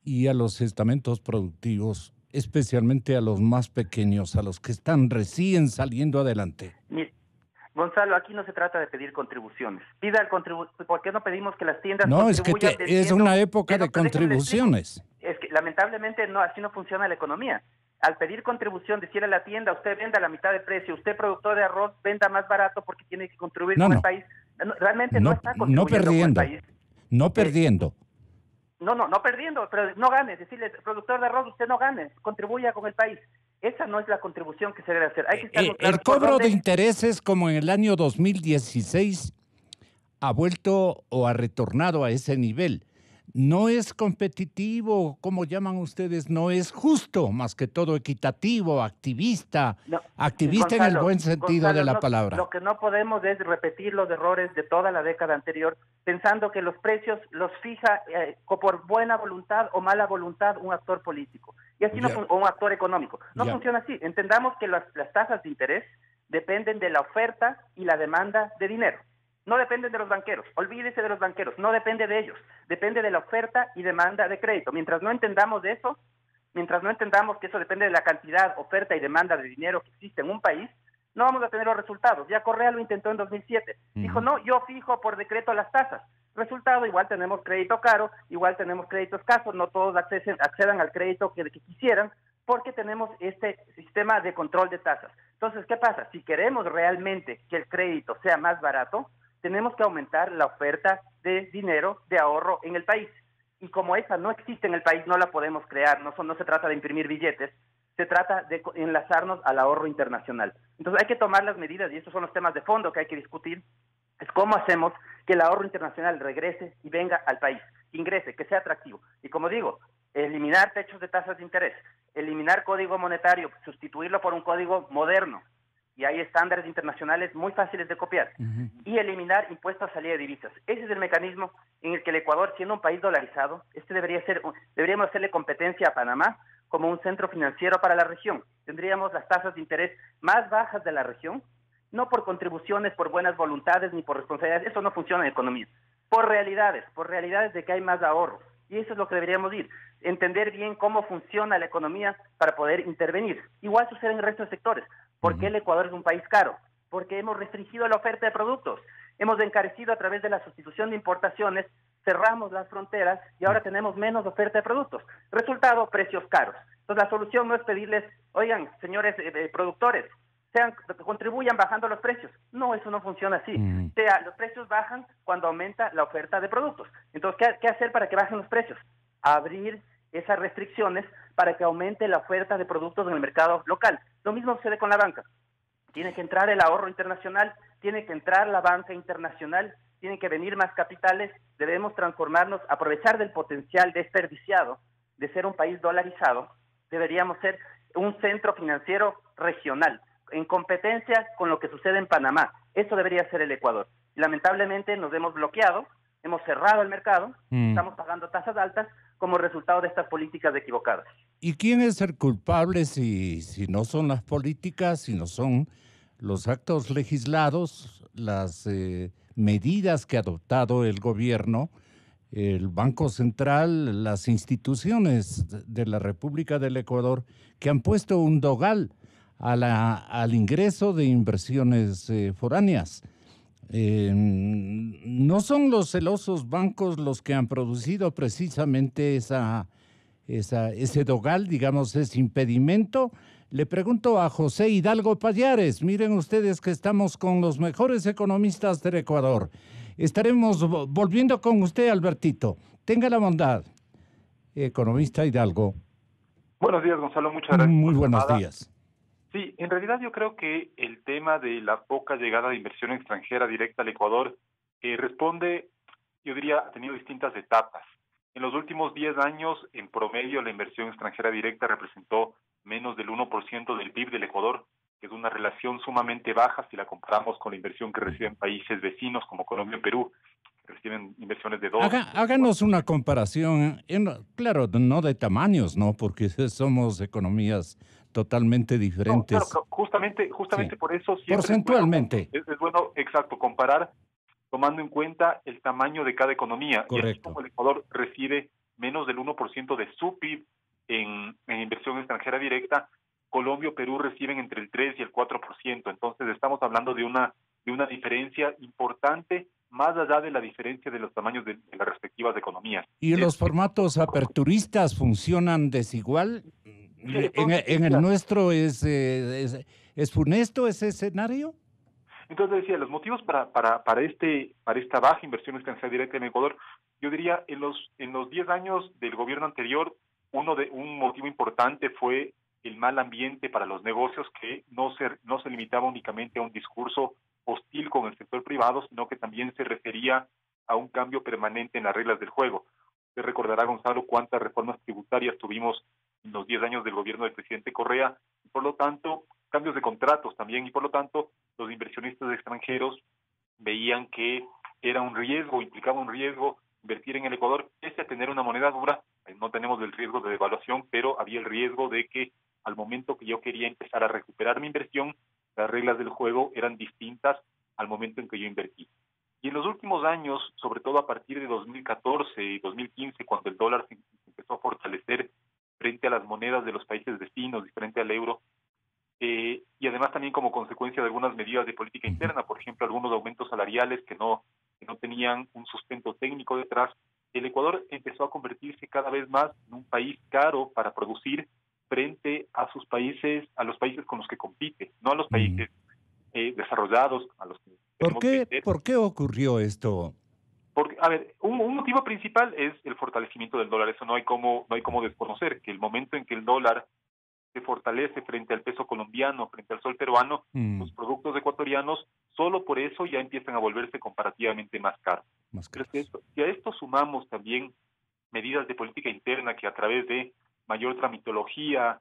y a los estamentos productivos, especialmente a los más pequeños, a los que están recién saliendo adelante? Mire, Gonzalo, aquí no se trata de pedir contribuciones. ¿Por qué no pedimos que las tiendas No, es que es una época de contribuciones. Es que lamentablemente no, así no funciona la economía. Al pedir contribución, decirle a la tienda, usted venda a la mitad de precio, usted productor de arroz, venda más barato porque tiene que contribuir con el país. Realmente no está contribuyendo con el país. No perdiendo. No perdiendo, pero no gane. Decirle, productor de arroz, usted no gane, contribuya con el país. Esa no es la contribución que se debe hacer. Hay que estar el cobro de intereses, como en el año 2016, ha vuelto o ha retornado a ese nivel. No es competitivo, como llaman ustedes, no es justo, más que todo equitativo, activista, Gonzalo, en el buen sentido de la palabra. Lo que no podemos es repetir los errores de toda la década anterior, pensando que los precios los fija por buena voluntad o mala voluntad un actor político, y así o un actor económico. No funciona así. Entendamos que las tasas de interés dependen de la oferta y la demanda de dinero. No dependen de los banqueros, olvídese de los banqueros, no depende de ellos, depende de la oferta y demanda de crédito. Mientras no entendamos eso, mientras no entendamos que eso depende de la cantidad, oferta y demanda de dinero que existe en un país, no vamos a tener los resultados. Ya Correa lo intentó en 2007, dijo, no, yo fijo por decreto las tasas. Resultado, igual tenemos crédito caro, igual tenemos crédito escaso, no todos accedan al crédito que quisieran, porque tenemos este sistema de control de tasas. Entonces, ¿qué pasa? Si queremos realmente que el crédito sea más barato, tenemos que aumentar la oferta de dinero, de ahorro en el país. Y como esa no existe en el país, no la podemos crear. No se trata de imprimir billetes, se trata de enlazarnos al ahorro internacional. Entonces hay que tomar las medidas, y estos son los temas de fondo que hay que discutir, es cómo hacemos que el ahorro internacional regrese y venga al país, ingrese, que sea atractivo. Y como digo, eliminar techos de tasas de interés, eliminar código monetario, sustituirlo por un código moderno, y hay estándares internacionales muy fáciles de copiar, y eliminar impuestos a salida de divisas. Ese es el mecanismo en el que el Ecuador, siendo un país dolarizado, deberíamos hacerle competencia a Panamá como un centro financiero para la región. Tendríamos las tasas de interés más bajas de la región, no por contribuciones, por buenas voluntades, ni por responsabilidades. Eso no funciona en economía. Por realidades de que hay más ahorro. Y eso es lo que deberíamos ir. Entender bien cómo funciona la economía para poder intervenir. Igual sucede en el resto de sectores. ¿Por qué el Ecuador es un país caro? Porque hemos restringido la oferta de productos. Hemos encarecido a través de la sustitución de importaciones, cerramos las fronteras y ahora tenemos menos oferta de productos. Resultado, precios caros. Entonces la solución no es pedirles, oigan, señores productores, contribuyan bajando los precios. No, eso no funciona así. Los precios bajan cuando aumenta la oferta de productos. Entonces, ¿qué hacer para que bajen los precios? Abrir esas restricciones para que aumente la oferta de productos en el mercado local. Lo mismo sucede con la banca. Tiene que entrar el ahorro internacional, tiene que entrar la banca internacional, tienen que venir más capitales, debemos transformarnos, aprovechar del potencial desperdiciado de ser un país dolarizado, deberíamos ser un centro financiero regional. en competencia con lo que sucede en Panamá. Eso debería ser el Ecuador. Lamentablemente nos hemos bloqueado, hemos cerrado el mercado, estamos pagando tasas altas como resultado de estas políticas equivocadas. ¿Y quién es el culpable si no son las políticas, si no son los actos legislados, las medidas que ha adoptado el gobierno, el Banco Central, las instituciones de la República del Ecuador, que han puesto un dogal al ingreso de inversiones foráneas? No son los celosos bancos los que han producido precisamente ese dogal, digamos, ese impedimento. Le pregunto a José Hidalgo Payares, miren ustedes que estamos con los mejores economistas del Ecuador. Estaremos volviendo con usted, Albertito. Tenga la bondad. Economista Hidalgo. Buenos días, Gonzalo. Muchas gracias. Muy buenos días. Sí, en realidad yo creo que el tema de la poca llegada de inversión extranjera directa al Ecuador responde, yo diría, ha tenido distintas etapas. En los últimos 10 años, en promedio, la inversión extranjera directa representó menos del 1% del PIB del Ecuador, que es una relación sumamente baja si la comparamos con la inversión que reciben países vecinos como Colombia y Perú, que reciben inversiones de 2. Háganos una comparación, claro, no de tamaños, ¿no? Porque somos economías totalmente diferentes. No, claro, justamente sí. Por eso siempre porcentualmente. Es bueno, exacto, comparar tomando en cuenta el tamaño de cada economía. Correcto. Y así como el Ecuador recibe menos del 1% de su PIB en inversión extranjera directa, Colombia o Perú reciben entre el 3 y el 4%. Entonces estamos hablando de una diferencia importante, más allá de la diferencia de los tamaños de las respectivas economías. ¿Y los formatos aperturistas funcionan desigual? Sí, en el nuestro ¿es funesto ese escenario? Entonces decía, los motivos para esta baja inversión extranjera directa en Ecuador, yo diría, en los 10 años del gobierno anterior, un motivo importante fue el mal ambiente para los negocios, que no se limitaba únicamente a un discurso hostil con el sector privado, sino que también se refería a un cambio permanente en las reglas del juego. Usted recordará, Gonzalo, cuántas reformas tributarias tuvimos en los 10 años del gobierno del presidente Correa, y por lo tanto, cambios de contratos también, y por lo tanto, los inversionistas extranjeros veían que era un riesgo, implicaba un riesgo invertir en el Ecuador, pese a tener una moneda dura. No tenemos el riesgo de devaluación, pero había el riesgo de que al momento que yo quería empezar a recuperar mi inversión, las reglas del juego eran distintas al momento en que yo invertí. Y en los últimos años, sobre todo a partir de 2014 y 2015, cuando el dólar se empezó a fortalecer frente a las monedas de los países vecinos y frente al euro, y además también como consecuencia de algunas medidas de política interna, por ejemplo, algunos aumentos salariales que no tenían un sustento técnico detrás, el Ecuador empezó a convertirse cada vez más en un país caro para producir frente a los países con los que compite, no a los países desarrollados, a los que ¿Por qué ocurrió esto? Porque, a ver, un motivo principal es el fortalecimiento del dólar. Eso no hay como desconocer, que el momento en que el dólar se fortalece frente al peso colombiano, frente al sol peruano, los productos ecuatorianos, solo por eso ya empiezan a volverse comparativamente más caros. Pero si a esto sumamos también medidas de política interna que a través de mayor tramitología,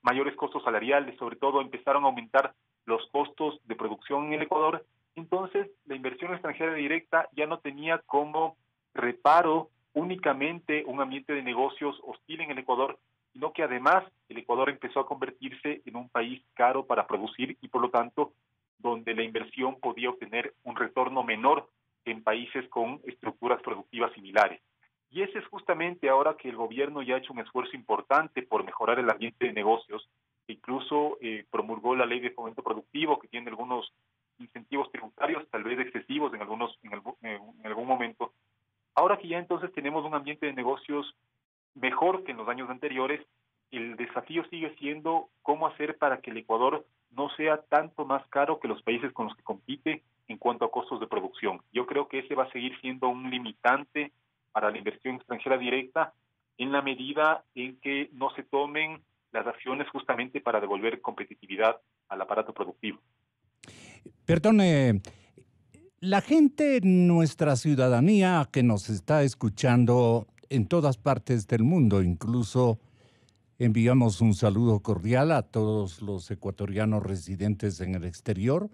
mayores costos salariales, sobre todo empezaron a aumentar los costos de producción en el Ecuador, entonces la inversión extranjera directa ya no tenía como reparo únicamente un ambiente de negocios hostil en el Ecuador, sino que además el Ecuador empezó a convertirse en un país caro para producir y por lo tanto donde la inversión podía obtener un retorno menor que en países con estructuras productivas similares. Y ese es justamente ahora que el gobierno ya ha hecho un esfuerzo importante por mejorar el ambiente de negocios, que incluso promulgó la ley de fomento productivo, que tiene algunos incentivos tributarios, tal vez excesivos en algún momento. Ahora que ya entonces tenemos un ambiente de negocios mejor que en los años anteriores, el desafío sigue siendo cómo hacer para que el Ecuador no sea tanto más caro que los países con los que compite en cuanto a costos de producción. Yo creo que ese va a seguir siendo un limitante para la inversión extranjera directa en la medida en que no se tomen las acciones justamente para devolver competitividad al aparato productivo. Perdone, la gente, nuestra ciudadanía que nos está escuchando en todas partes del mundo, incluso Enviamos un saludo cordial a todos los ecuatorianos residentes en el exterior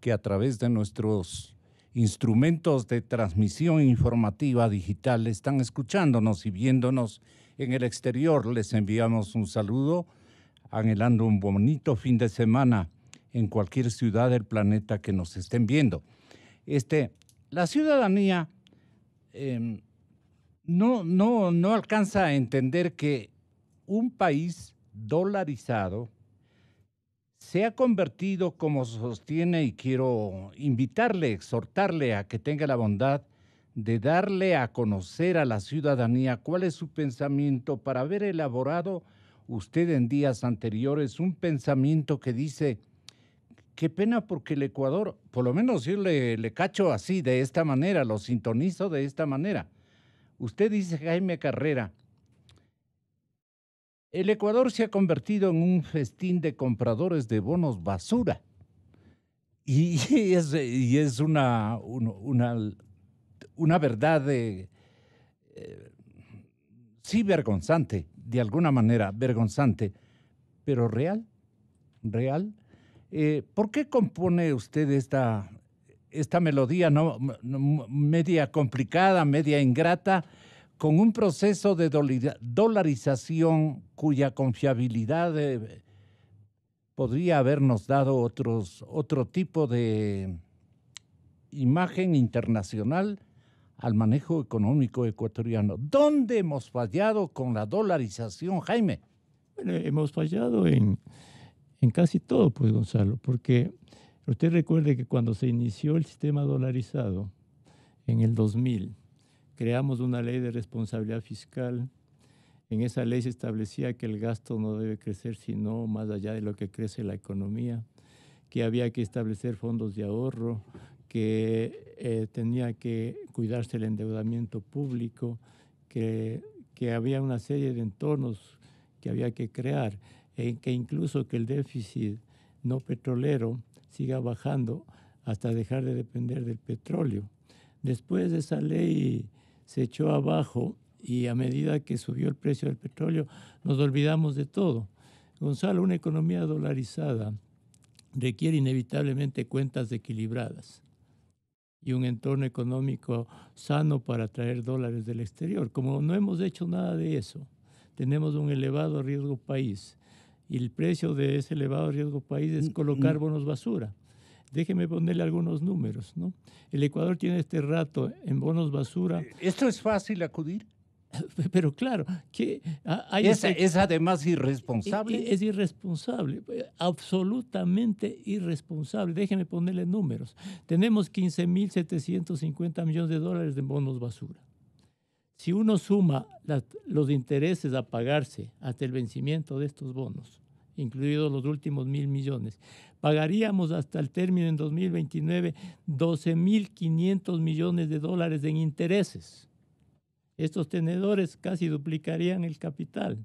que a través de nuestros instrumentos de transmisión informativa digital están escuchándonos y viéndonos en el exterior. Les enviamos un saludo, anhelando un bonito fin de semana en cualquier ciudad del planeta que nos estén viendo. La ciudadanía no alcanza a entender que un país dolarizado se ha convertido, como sostiene, y quiero invitarle, exhortarle a que tenga la bondad de darle a conocer a la ciudadanía cuál es su pensamiento para haber elaborado usted en días anteriores un pensamiento que dice, qué pena porque el Ecuador, por lo menos yo le cacho así, de esta manera, lo sintonizo de esta manera. Usted dice, Jaime Carrera, el Ecuador se ha convertido en un festín de compradores de bonos basura. Y es una verdad sí vergonzante, de alguna manera vergonzante, pero real. ¿Por qué compone usted esta melodía media complicada, media ingrata, con un proceso de dolarización cuya confiabilidad podría habernos dado otro tipo de imagen internacional al manejo económico ecuatoriano? ¿Dónde hemos fallado con la dolarización, Jaime? Bueno, hemos fallado en casi todo, pues, Gonzalo, porque usted recuerde que cuando se inició el sistema dolarizado en el 2000, creamos una ley de responsabilidad fiscal. En esa ley se establecía que el gasto no debe crecer sino más allá de lo que crece la economía, que había que establecer fondos de ahorro, que tenía que cuidarse el endeudamiento público, que había una serie de entornos que había que crear, que incluso que el déficit no petrolero siga bajando hasta dejar de depender del petróleo. Después de esa ley se echó abajo y a medida que subió el precio del petróleo nos olvidamos de todo. Gonzalo, una economía dolarizada requiere inevitablemente cuentas equilibradas y un entorno económico sano para traer dólares del exterior. Como no hemos hecho nada de eso, tenemos un elevado riesgo país y el precio de ese elevado riesgo país es colocar bonos basura. Déjeme ponerle algunos números, ¿no? El Ecuador tiene este rato en bonos basura. ¿Esto es fácil acudir? Pero claro, que es además irresponsable. Es irresponsable, absolutamente irresponsable. Déjeme ponerle números. Tenemos 15.750 millones de dólares de bonos basura. Si uno suma los intereses a pagarse hasta el vencimiento de estos bonos, incluidos los últimos 1.000 millones, pagaríamos hasta el término en 2029 12.500 millones de dólares en intereses. Estos tenedores casi duplicarían el capital.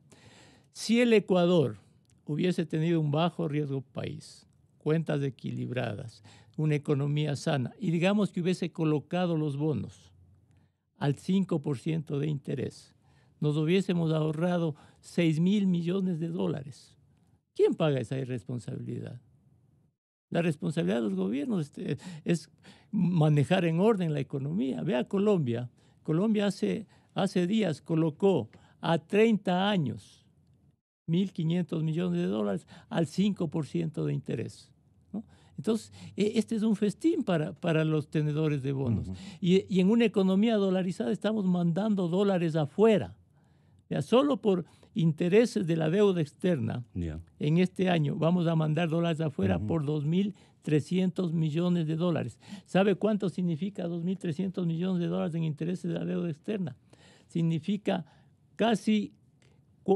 Si el Ecuador hubiese tenido un bajo riesgo país, cuentas equilibradas, una economía sana, y digamos que hubiese colocado los bonos al 5% de interés, nos hubiésemos ahorrado 6.000 millones de dólares. ¿Quién paga esa irresponsabilidad? La responsabilidad de los gobiernos es manejar en orden la economía. Vea Colombia. Colombia hace días colocó a 30 años 1.500 millones de dólares al 5% de interés, ¿no? Entonces, este es un festín para los tenedores de bonos. Uh-huh. Y en una economía dolarizada estamos mandando dólares afuera. Ya, solo por intereses de la deuda externa, en este año vamos a mandar dólares afuera por 2.300 millones de dólares. ¿Sabe cuánto significa 2.300 millones de dólares en intereses de la deuda externa? Significa casi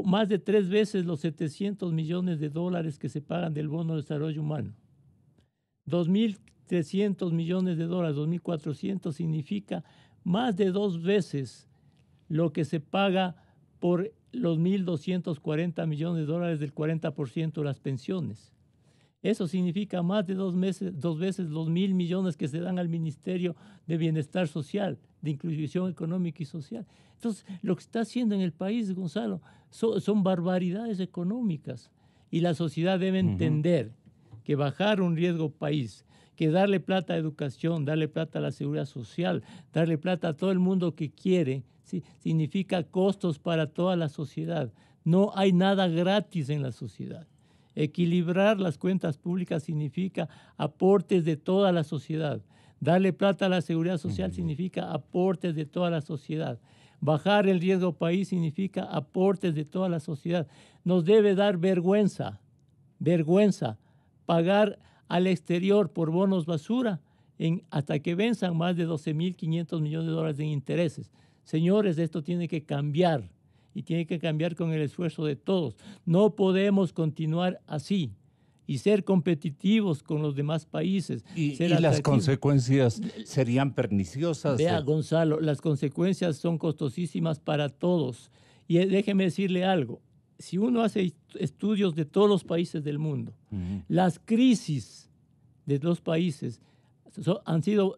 más de 3 veces los 700 millones de dólares que se pagan del bono de desarrollo humano. 2.300 millones de dólares, 2.400 significa más de 2 veces lo que se paga por los 1.240 millones de dólares del 40% de las pensiones. Eso significa más de 2 veces los 1.000 millones que se dan al Ministerio de Bienestar Social, de inclusión económica y social. Entonces, lo que está haciendo en el país, Gonzalo, son barbaridades económicas. Y la sociedad debe entender que bajar un riesgo país, que darle plata a educación, darle plata a la seguridad social, darle plata a todo el mundo que quiere, ¿sí?, significa costos para toda la sociedad. No hay nada gratis en la sociedad. Equilibrar las cuentas públicas significa aportes de toda la sociedad. Darle plata a la seguridad social significa aportes de toda la sociedad. Bajar el riesgo país significa aportes de toda la sociedad. Nos debe dar vergüenza pagar al exterior por bonos basura hasta que venzan más de 12.500 millones de dólares en intereses. Señores, esto tiene que cambiar y tiene que cambiar con el esfuerzo de todos. No podemos continuar así y ser competitivos con los demás países. Y las consecuencias serían perniciosas. Vea, Gonzalo, las consecuencias son costosísimas para todos. Y déjeme decirle algo. Si uno hace estudios de todos los países del mundo, las crisis de los países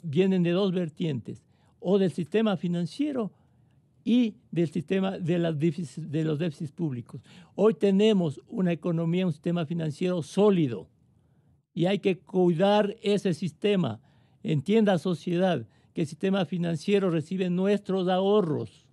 vienen de dos vertientes, o del sistema financiero y del sistema de los déficits públicos. Hoy tenemos una economía, un sistema financiero sólido y hay que cuidar ese sistema. Entienda, sociedad, que el sistema financiero recibe nuestros ahorros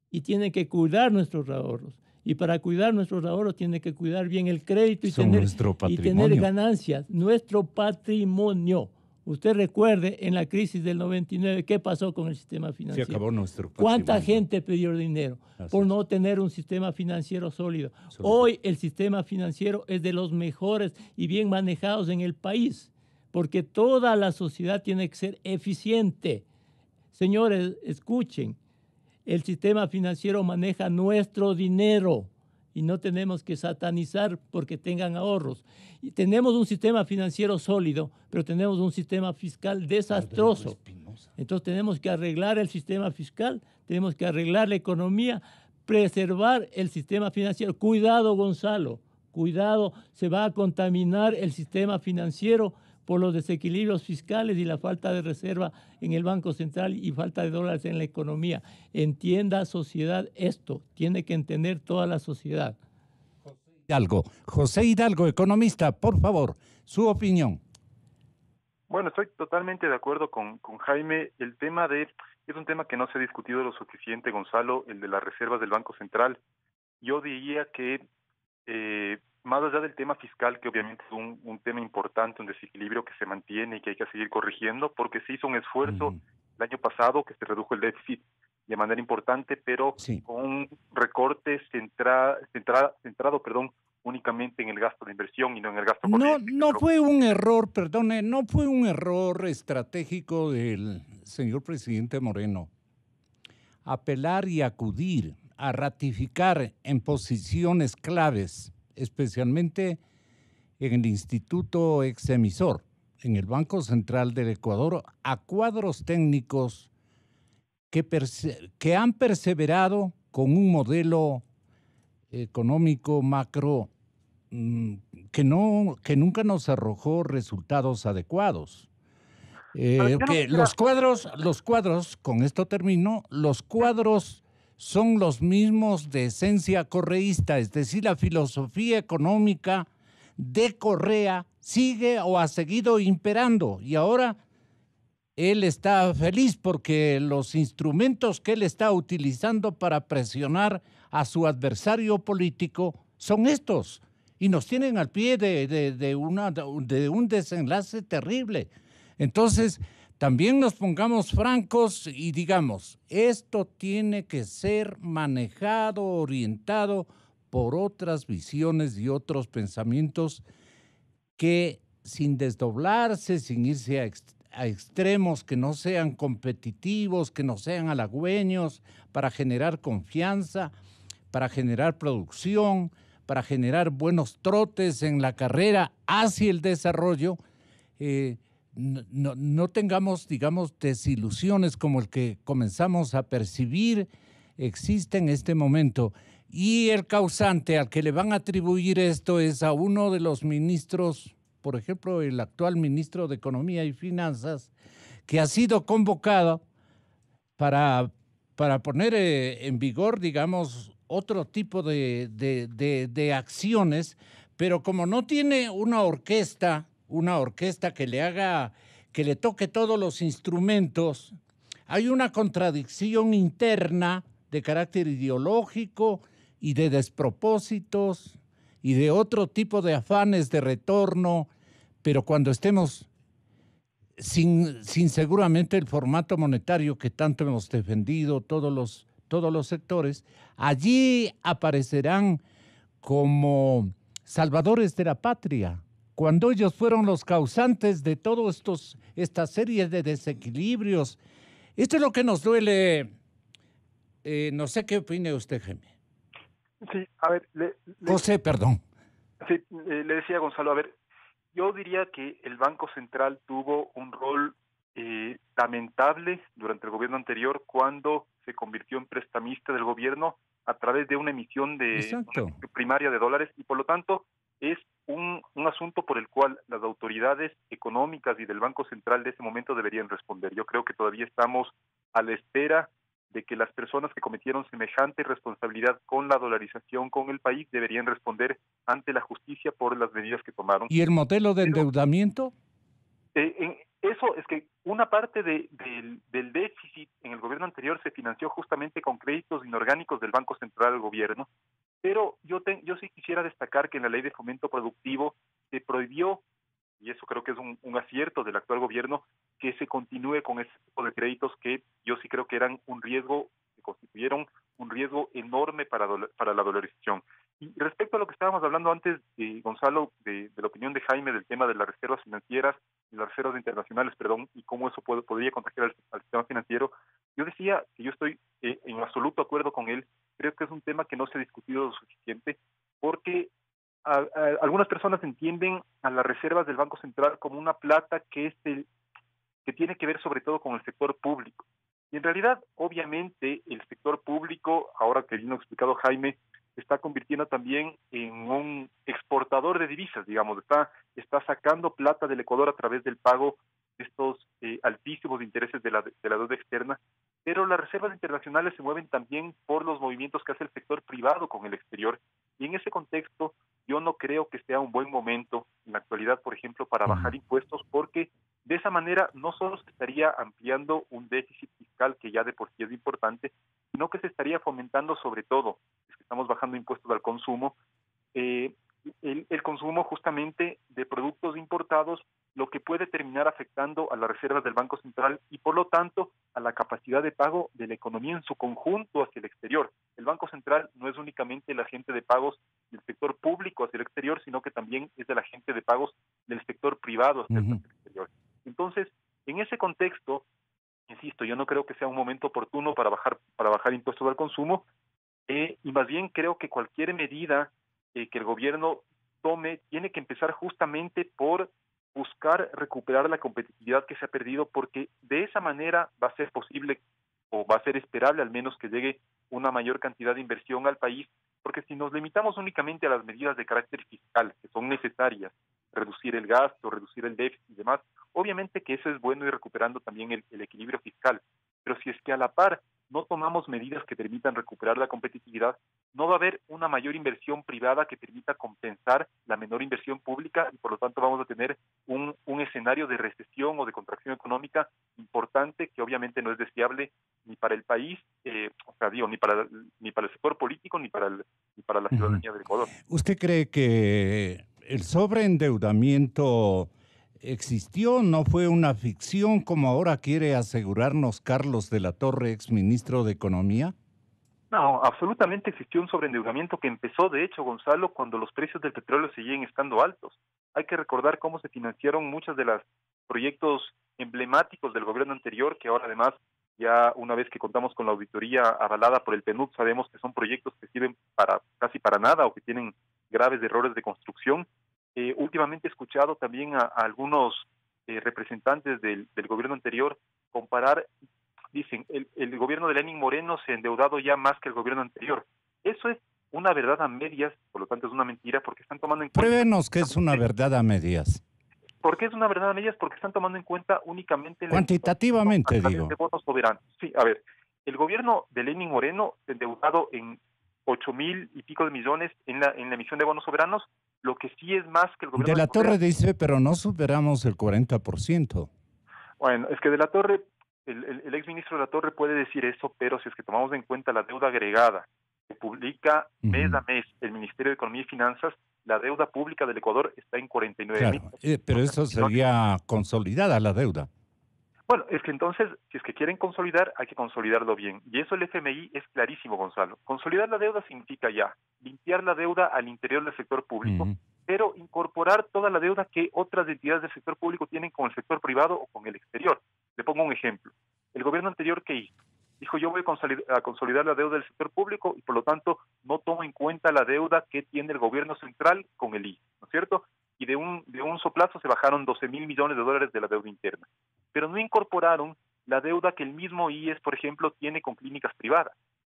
y tiene que cuidar nuestros ahorros. Y para cuidar nuestros ahorros tiene que cuidar bien el crédito y tener ganancias, nuestro patrimonio. Usted recuerde en la crisis del 99, ¿qué pasó con el sistema financiero? Se acabó nuestro patrimonio. ¿Cuánta gente perdió dinero por no tener un sistema financiero sólido? Hoy el sistema financiero es de los mejores y bien manejados en el país, porque toda la sociedad tiene que ser eficiente. Señores, escuchen. El sistema financiero maneja nuestro dinero y no tenemos que satanizar porque tengan ahorros. Y tenemos un sistema financiero sólido, pero tenemos un sistema fiscal desastroso. Entonces tenemos que arreglar el sistema fiscal, tenemos que arreglar la economía, preservar el sistema financiero. Cuidado, Gonzalo, cuidado, se va a contaminar el sistema financiero por los desequilibrios fiscales y la falta de reserva en el Banco Central y falta de dólares en la economía. Entienda, sociedad, esto. Tiene que entender toda la sociedad. José Hidalgo, economista, por favor, su opinión. Bueno, estoy totalmente de acuerdo con Jaime. Es un tema que no se ha discutido lo suficiente, Gonzalo, el de las reservas del Banco Central. Yo diría que más allá del tema fiscal, que obviamente es un tema importante, un desequilibrio que se mantiene y que hay que seguir corrigiendo, porque se hizo un esfuerzo el año pasado que se redujo el déficit de manera importante, pero con un recorte centrado únicamente en el gasto de inversión y no en el gasto corriente. No fue un error, perdone, no fue un error estratégico del señor presidente Moreno apelar y acudir a ratificar en posiciones claves, especialmente en el Instituto Exemisor, en el Banco Central del Ecuador, a cuadros técnicos que han perseverado con un modelo económico macro que nunca nos arrojó resultados adecuados. Los cuadros, con esto termino, los cuadros son los mismos de esencia correísta, es decir, la filosofía económica de Correa sigue o ha seguido imperando y ahora él está feliz porque los instrumentos que él está utilizando para presionar a su adversario político son estos y nos tienen al pie de un desenlace terrible. Entonces, también nos pongamos francos y digamos, esto tiene que ser manejado, orientado por otras visiones y otros pensamientos que sin desdoblarse, sin irse a extremos que no sean competitivos, que no sean halagüeños, para generar confianza, para generar producción, para generar buenos trotes en la carrera hacia el desarrollo, no tengamos, digamos, desilusiones como el que comenzamos a percibir existe en este momento. Y el causante al que le van a atribuir esto es a uno de los ministros, por ejemplo, el actual ministro de Economía y Finanzas, que ha sido convocado para poner en vigor, digamos, otro tipo de acciones, pero como no tiene una orquesta que le toque todos los instrumentos, hay una contradicción interna de carácter ideológico y de despropósitos y de otro tipo de afanes de retorno, pero cuando estemos sin seguramente el formato monetario que tanto hemos defendido todos los sectores, allí aparecerán como salvadores de la patria, cuando ellos fueron los causantes de toda esta serie de desequilibrios. Esto es lo que nos duele. No sé qué opina usted, Jaime. Sí, a ver... José, perdón. Sí, le decía a Gonzalo, a ver, yo diría que el Banco Central tuvo un rol lamentable durante el gobierno anterior cuando se convirtió en prestamista del gobierno a través de una emisión primaria de dólares, y por lo tanto es un asunto por el cual las autoridades económicas y del Banco Central de ese momento deberían responder. Yo creo que todavía estamos a la espera de que las personas que cometieron semejante responsabilidad con la dolarización con el país deberían responder ante la justicia por las medidas que tomaron. ¿Y el modelo de endeudamiento? Eso es que una parte del déficit en el gobierno anterior se financió justamente con créditos inorgánicos del Banco Central al gobierno, pero yo sí quisiera destacar que en la Ley de Fomento Productivo se prohibió, y eso creo que es un acierto del actual gobierno, que se continúe con ese tipo de créditos que yo sí creo que eran un riesgo, que constituyeron un riesgo enorme para la dolarización. Y respecto a lo que estábamos hablando antes, Gonzalo, de la opinión de Jaime del tema de las reservas financieras, y las reservas internacionales, y cómo eso podría contagiar al sistema financiero, yo decía que yo estoy en absoluto de acuerdo con él. Creo que es un tema que no se ha discutido lo suficiente, porque algunas personas entienden a las reservas del Banco Central como una plata que tiene que ver sobre todo con el sector público. Y en realidad, obviamente, el sector público, ahora que vino explicado Jaime, se está convirtiendo también en un exportador de divisas, digamos, está sacando plata del Ecuador a través del pago de estos altísimos intereses de la deuda externa, pero las reservas internacionales se mueven también por los movimientos que hace el sector privado con el exterior, y en ese contexto yo no creo que sea un buen momento en la actualidad, por ejemplo, para bajar impuestos, porque de esa manera no solo se estaría ampliando un déficit fiscal que ya de por sí es importante, sino que se estaría fomentando sobre todo, es que estamos bajando impuestos al consumo, el consumo justamente de productos importados, lo que puede terminar afectando a las reservas del Banco Central y por lo tanto a la capacidad de pago de la economía en su conjunto hacia el exterior. El Banco Central no es únicamente el agente de pagos del sector público hacia el exterior, sino que también es el agente de pagos del sector privado hacia el exterior. Entonces, en ese contexto, insisto, yo no creo que sea un momento oportuno para bajar impuestos al consumo, y más bien creo que cualquier medida que el gobierno tome tiene que empezar justamente por buscar recuperar la competitividad que se ha perdido, porque de esa manera va a ser posible o va a ser esperable al menos que llegue una mayor cantidad de inversión al país, porque si nos limitamos únicamente a las medidas de carácter fiscal que son necesarias, reducir el gasto, reducir el déficit y demás, obviamente que eso es bueno y recuperando también el equilibrio fiscal, pero si es que a la par no tomamos medidas que permitan recuperar la competitividad, no va a haber una mayor inversión privada que permita compensar la menor inversión pública y por lo tanto vamos a tener un escenario de recesión o de contracción económica importante que obviamente no es deseable ni para el país, ni para el sector político ni para la ciudadanía del Ecuador. ¿Usted cree que el sobreendeudamiento existió, no fue una ficción como ahora quiere asegurarnos Carlos de la Torre, exministro de Economía? No, absolutamente existió un sobreendeudamiento que empezó, de hecho, Gonzalo, cuando los precios del petróleo seguían estando altos. Hay que recordar cómo se financiaron muchos de los proyectos emblemáticos del gobierno anterior, que ahora además, ya una vez que contamos con la auditoría avalada por el PNUD, sabemos que son proyectos que sirven casi para nada o que tienen graves errores de construcción. Últimamente he escuchado también a algunos representantes del gobierno anterior comparar, dicen, el gobierno de Lenín Moreno se ha endeudado ya más que el gobierno anterior. Eso es una verdad a medias, por lo tanto es una mentira, porque están tomando en cuenta... Pruébenos que es una verdad a medias. ¿Por qué es una verdad a medias? Porque están tomando en cuenta únicamente... Cuantitativamente, digo. De bonos soberanos. Sí, a ver, el gobierno de Lenín Moreno, endeudado en 8,000 y pico de millones en la emisión de bonos soberanos, lo que sí es más que el gobierno... De la Torre dice, pero no superamos el 40%. Bueno, es que de la Torre, el exministro de la Torre puede decir eso, pero si es que tomamos en cuenta la deuda agregada que publica mes a mes el Ministerio de Economía y Finanzas, la deuda pública del Ecuador está en 49,000. Claro, pero eso sería consolidada la deuda. Bueno, es que entonces, si es que quieren consolidar, hay que consolidarlo bien. Y eso el FMI es clarísimo, Gonzalo. Consolidar la deuda significa ya limpiar la deuda al interior del sector público, pero incorporar toda la deuda que otras entidades del sector público tienen con el sector privado o con el exterior. Le pongo un ejemplo. El gobierno anterior, ¿qué hizo? Dijo, yo voy a consolidar la deuda del sector público y por lo tanto no tomo en cuenta la deuda que tiene el gobierno central con el IE, ¿no es cierto? Y de un soplazo se bajaron 12,000 millones de dólares de la deuda interna. Pero no incorporaron la deuda que el mismo IES, por ejemplo, tiene con clínicas privadas.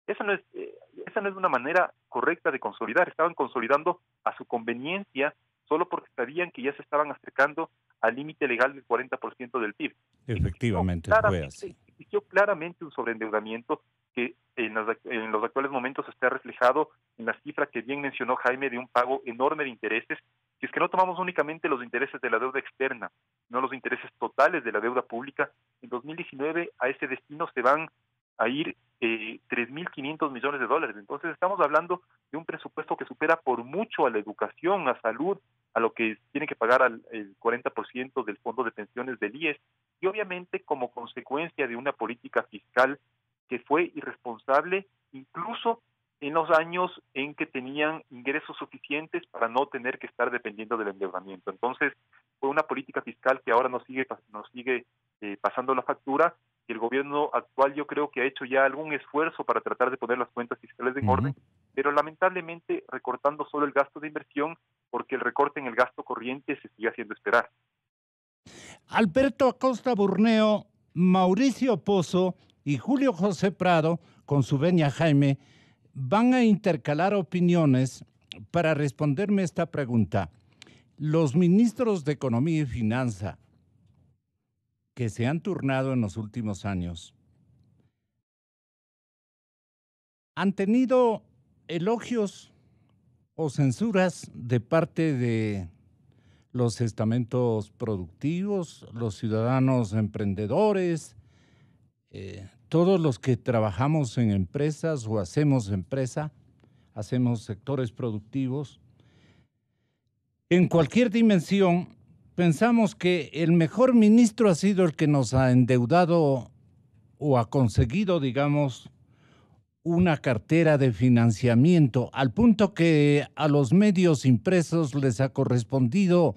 Esa no es una manera correcta de consolidar. Estaban consolidando a su conveniencia solo porque sabían que ya se estaban acercando al límite legal del 40% del PIB. Efectivamente, fue así. Existió claramente un sobreendeudamiento que en los actuales momentos está reflejado en la cifra que bien mencionó Jaime de un pago enorme de intereses. Si es que no tomamos únicamente los intereses de la deuda externa, no los intereses totales de la deuda pública, en 2019 a ese destino se van a ir 3.500 millones de dólares. Entonces estamos hablando de un presupuesto que supera por mucho a la educación, a salud, a lo que tiene que pagar el 40% del fondo de pensiones del IES, y obviamente como consecuencia de una política fiscal que fue irresponsable, incluso en los años en que tenían ingresos suficientes para no tener que estar dependiendo del endeudamiento. Entonces, fue una política fiscal que ahora nos sigue pasando la factura. Y el gobierno actual yo creo que ha hecho ya algún esfuerzo para tratar de poner las cuentas fiscales en orden, pero lamentablemente recortando solo el gasto de inversión, porque el recorte en el gasto corriente se sigue haciendo esperar. Alberto Acosta Burneo, Mauricio Pozo y Julio José Prado, con su venia Jaime, van a intercalar opiniones para responderme esta pregunta. Los ministros de Economía y Finanza que se han turnado en los últimos años han tenido elogios o censuras de parte de los estamentos productivos, los ciudadanos emprendedores, todos los que trabajamos en empresas o hacemos empresa, hacemos sectores productivos. En cualquier dimensión, pensamos que el mejor ministro ha sido el que nos ha endeudado o ha conseguido, digamos, una cartera de financiamiento, al punto que a los medios impresos les ha correspondido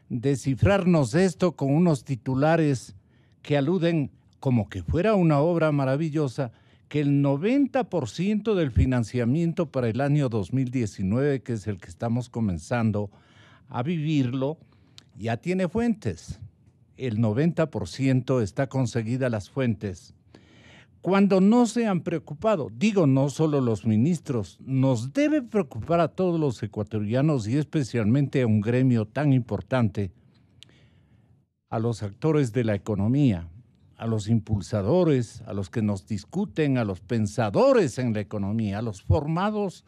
descifrarnos esto con unos titulares que aluden como que fuera una obra maravillosa, que el 90% del financiamiento para el año 2019, que es el que estamos comenzando a vivirlo, ya tiene fuentes. El 90% está conseguida las fuentes. Cuando no se han preocupado, digo no solo los ministros, nos debe preocupar a todos los ecuatorianos y especialmente a un gremio tan importante, a los actores de la economía, a los impulsadores, a los que nos discuten, a los pensadores en la economía, a los formados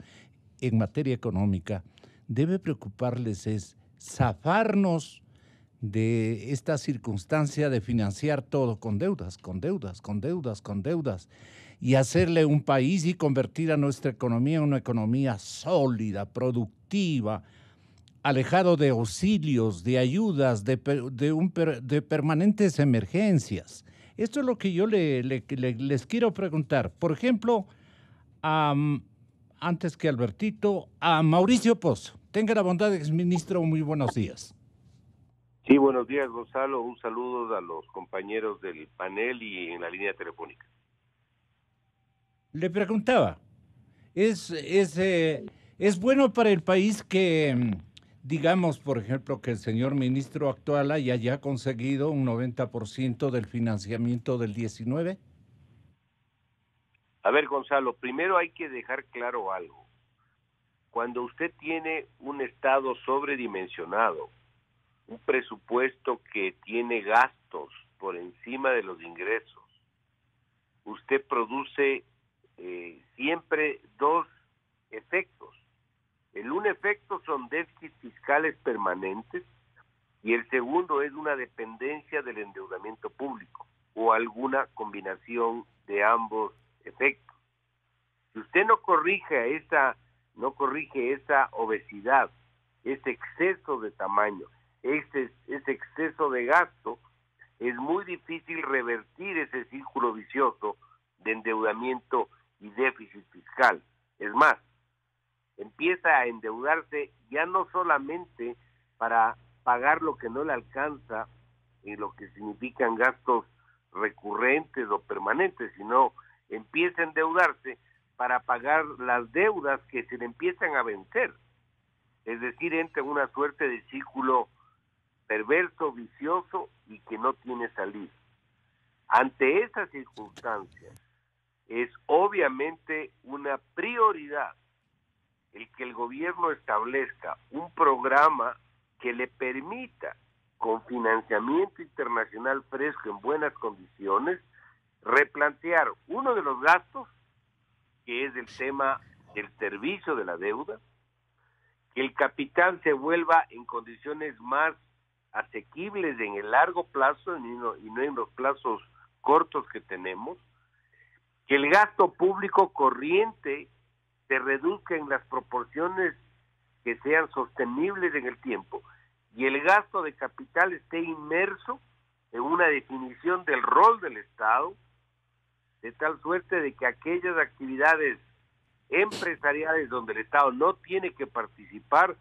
en materia económica. Debe preocuparles es zafarnos de esta circunstancia de financiar todo con deudas, y hacerle un país y convertir a nuestra economía en una economía sólida, productiva, alejado de auxilios, de ayudas, de permanentes emergencias. Esto es lo que yo les quiero preguntar. Por ejemplo, antes que Albertito, a Mauricio Pozo. Tenga la bondad, exministro, muy buenos días. Sí, buenos días, Gonzalo. Un saludo a los compañeros del panel y en la línea telefónica. Le preguntaba, ¿es bueno para el país que, digamos, por ejemplo, que el señor ministro actual haya conseguido un 90% del financiamiento del 19? A ver, Gonzalo, primero hay que dejar claro algo. Cuando usted tiene un Estado sobredimensionado, un presupuesto que tiene gastos por encima de los ingresos, usted produce siempre dos efectos. Un efecto son déficits fiscales permanentes y el segundo es una dependencia del endeudamiento público o alguna combinación de ambos efectos. Si usted no corrige esa obesidad, ese exceso de tamaño, ese exceso de gasto, es muy difícil revertir ese círculo vicioso de endeudamiento y déficit fiscal. Es más, empieza a endeudarse ya no solamente para pagar lo que no le alcanza en lo que significan gastos recurrentes o permanentes, sino empieza a endeudarse para pagar las deudas que se le empiezan a vencer. Es decir, entra en una suerte de círculo perverso, vicioso y que no tiene salida. Ante esas circunstancias, es obviamente una prioridad el que el gobierno establezca un programa que le permita, con financiamiento internacional fresco en buenas condiciones, replantear uno de los gastos, que es el tema del servicio de la deuda, que el capital se vuelva en condiciones más asequibles en el largo plazo y no en los plazos cortos que tenemos, que el gasto público corriente se reduzca en las proporciones que sean sostenibles en el tiempo y el gasto de capital esté inmerso en una definición del rol del Estado, de tal suerte de que aquellas actividades empresariales donde el Estado no tiene que participar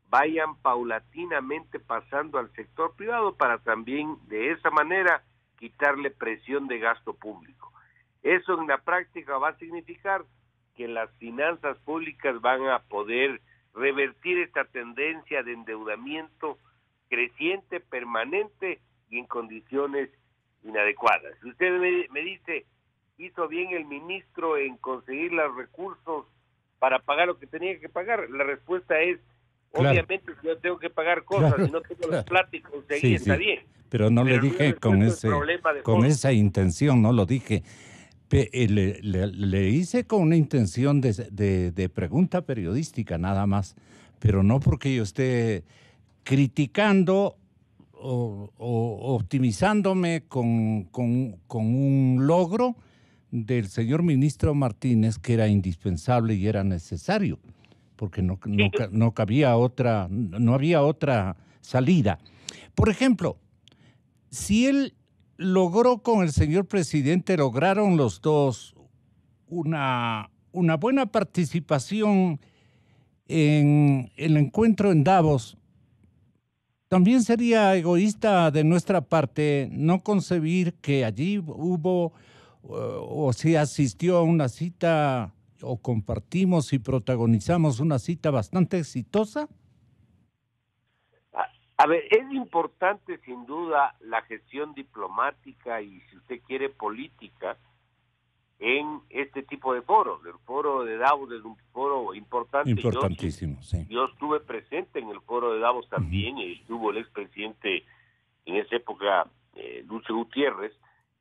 vayan paulatinamente pasando al sector privado para también de esa manera quitarle presión de gasto público. Eso en la práctica va a significar que las finanzas públicas van a poder revertir esta tendencia de endeudamiento creciente, permanente y en condiciones inadecuadas. Si usted me dice, ¿hizo bien el ministro en conseguir los recursos para pagar lo que tenía que pagar? La respuesta es, claro, obviamente si yo tengo que pagar cosas, claro, y no tengo los platos y conseguir, está bien. Pero no le dije con esa intención, no lo dije. Le hice con una intención de pregunta periodística nada más, pero no porque yo esté criticando o optimizándome con un logro del señor ministro Martínez que era indispensable y era necesario, porque no había otra salida. Por ejemplo, si él logró con el señor presidente, lograron los dos una buena participación en el encuentro en Davos, también sería egoísta de nuestra parte no concebir que allí hubo o se asistió a una cita o compartimos y protagonizamos una cita bastante exitosa. A ver, es importante sin duda la gestión diplomática y, si usted quiere, política en este tipo de foros. El foro de Davos es un foro importante. Importantísimo, sí. Yo estuve presente en el foro de Davos también, y estuvo el expresidente en esa época, Lucio Gutiérrez.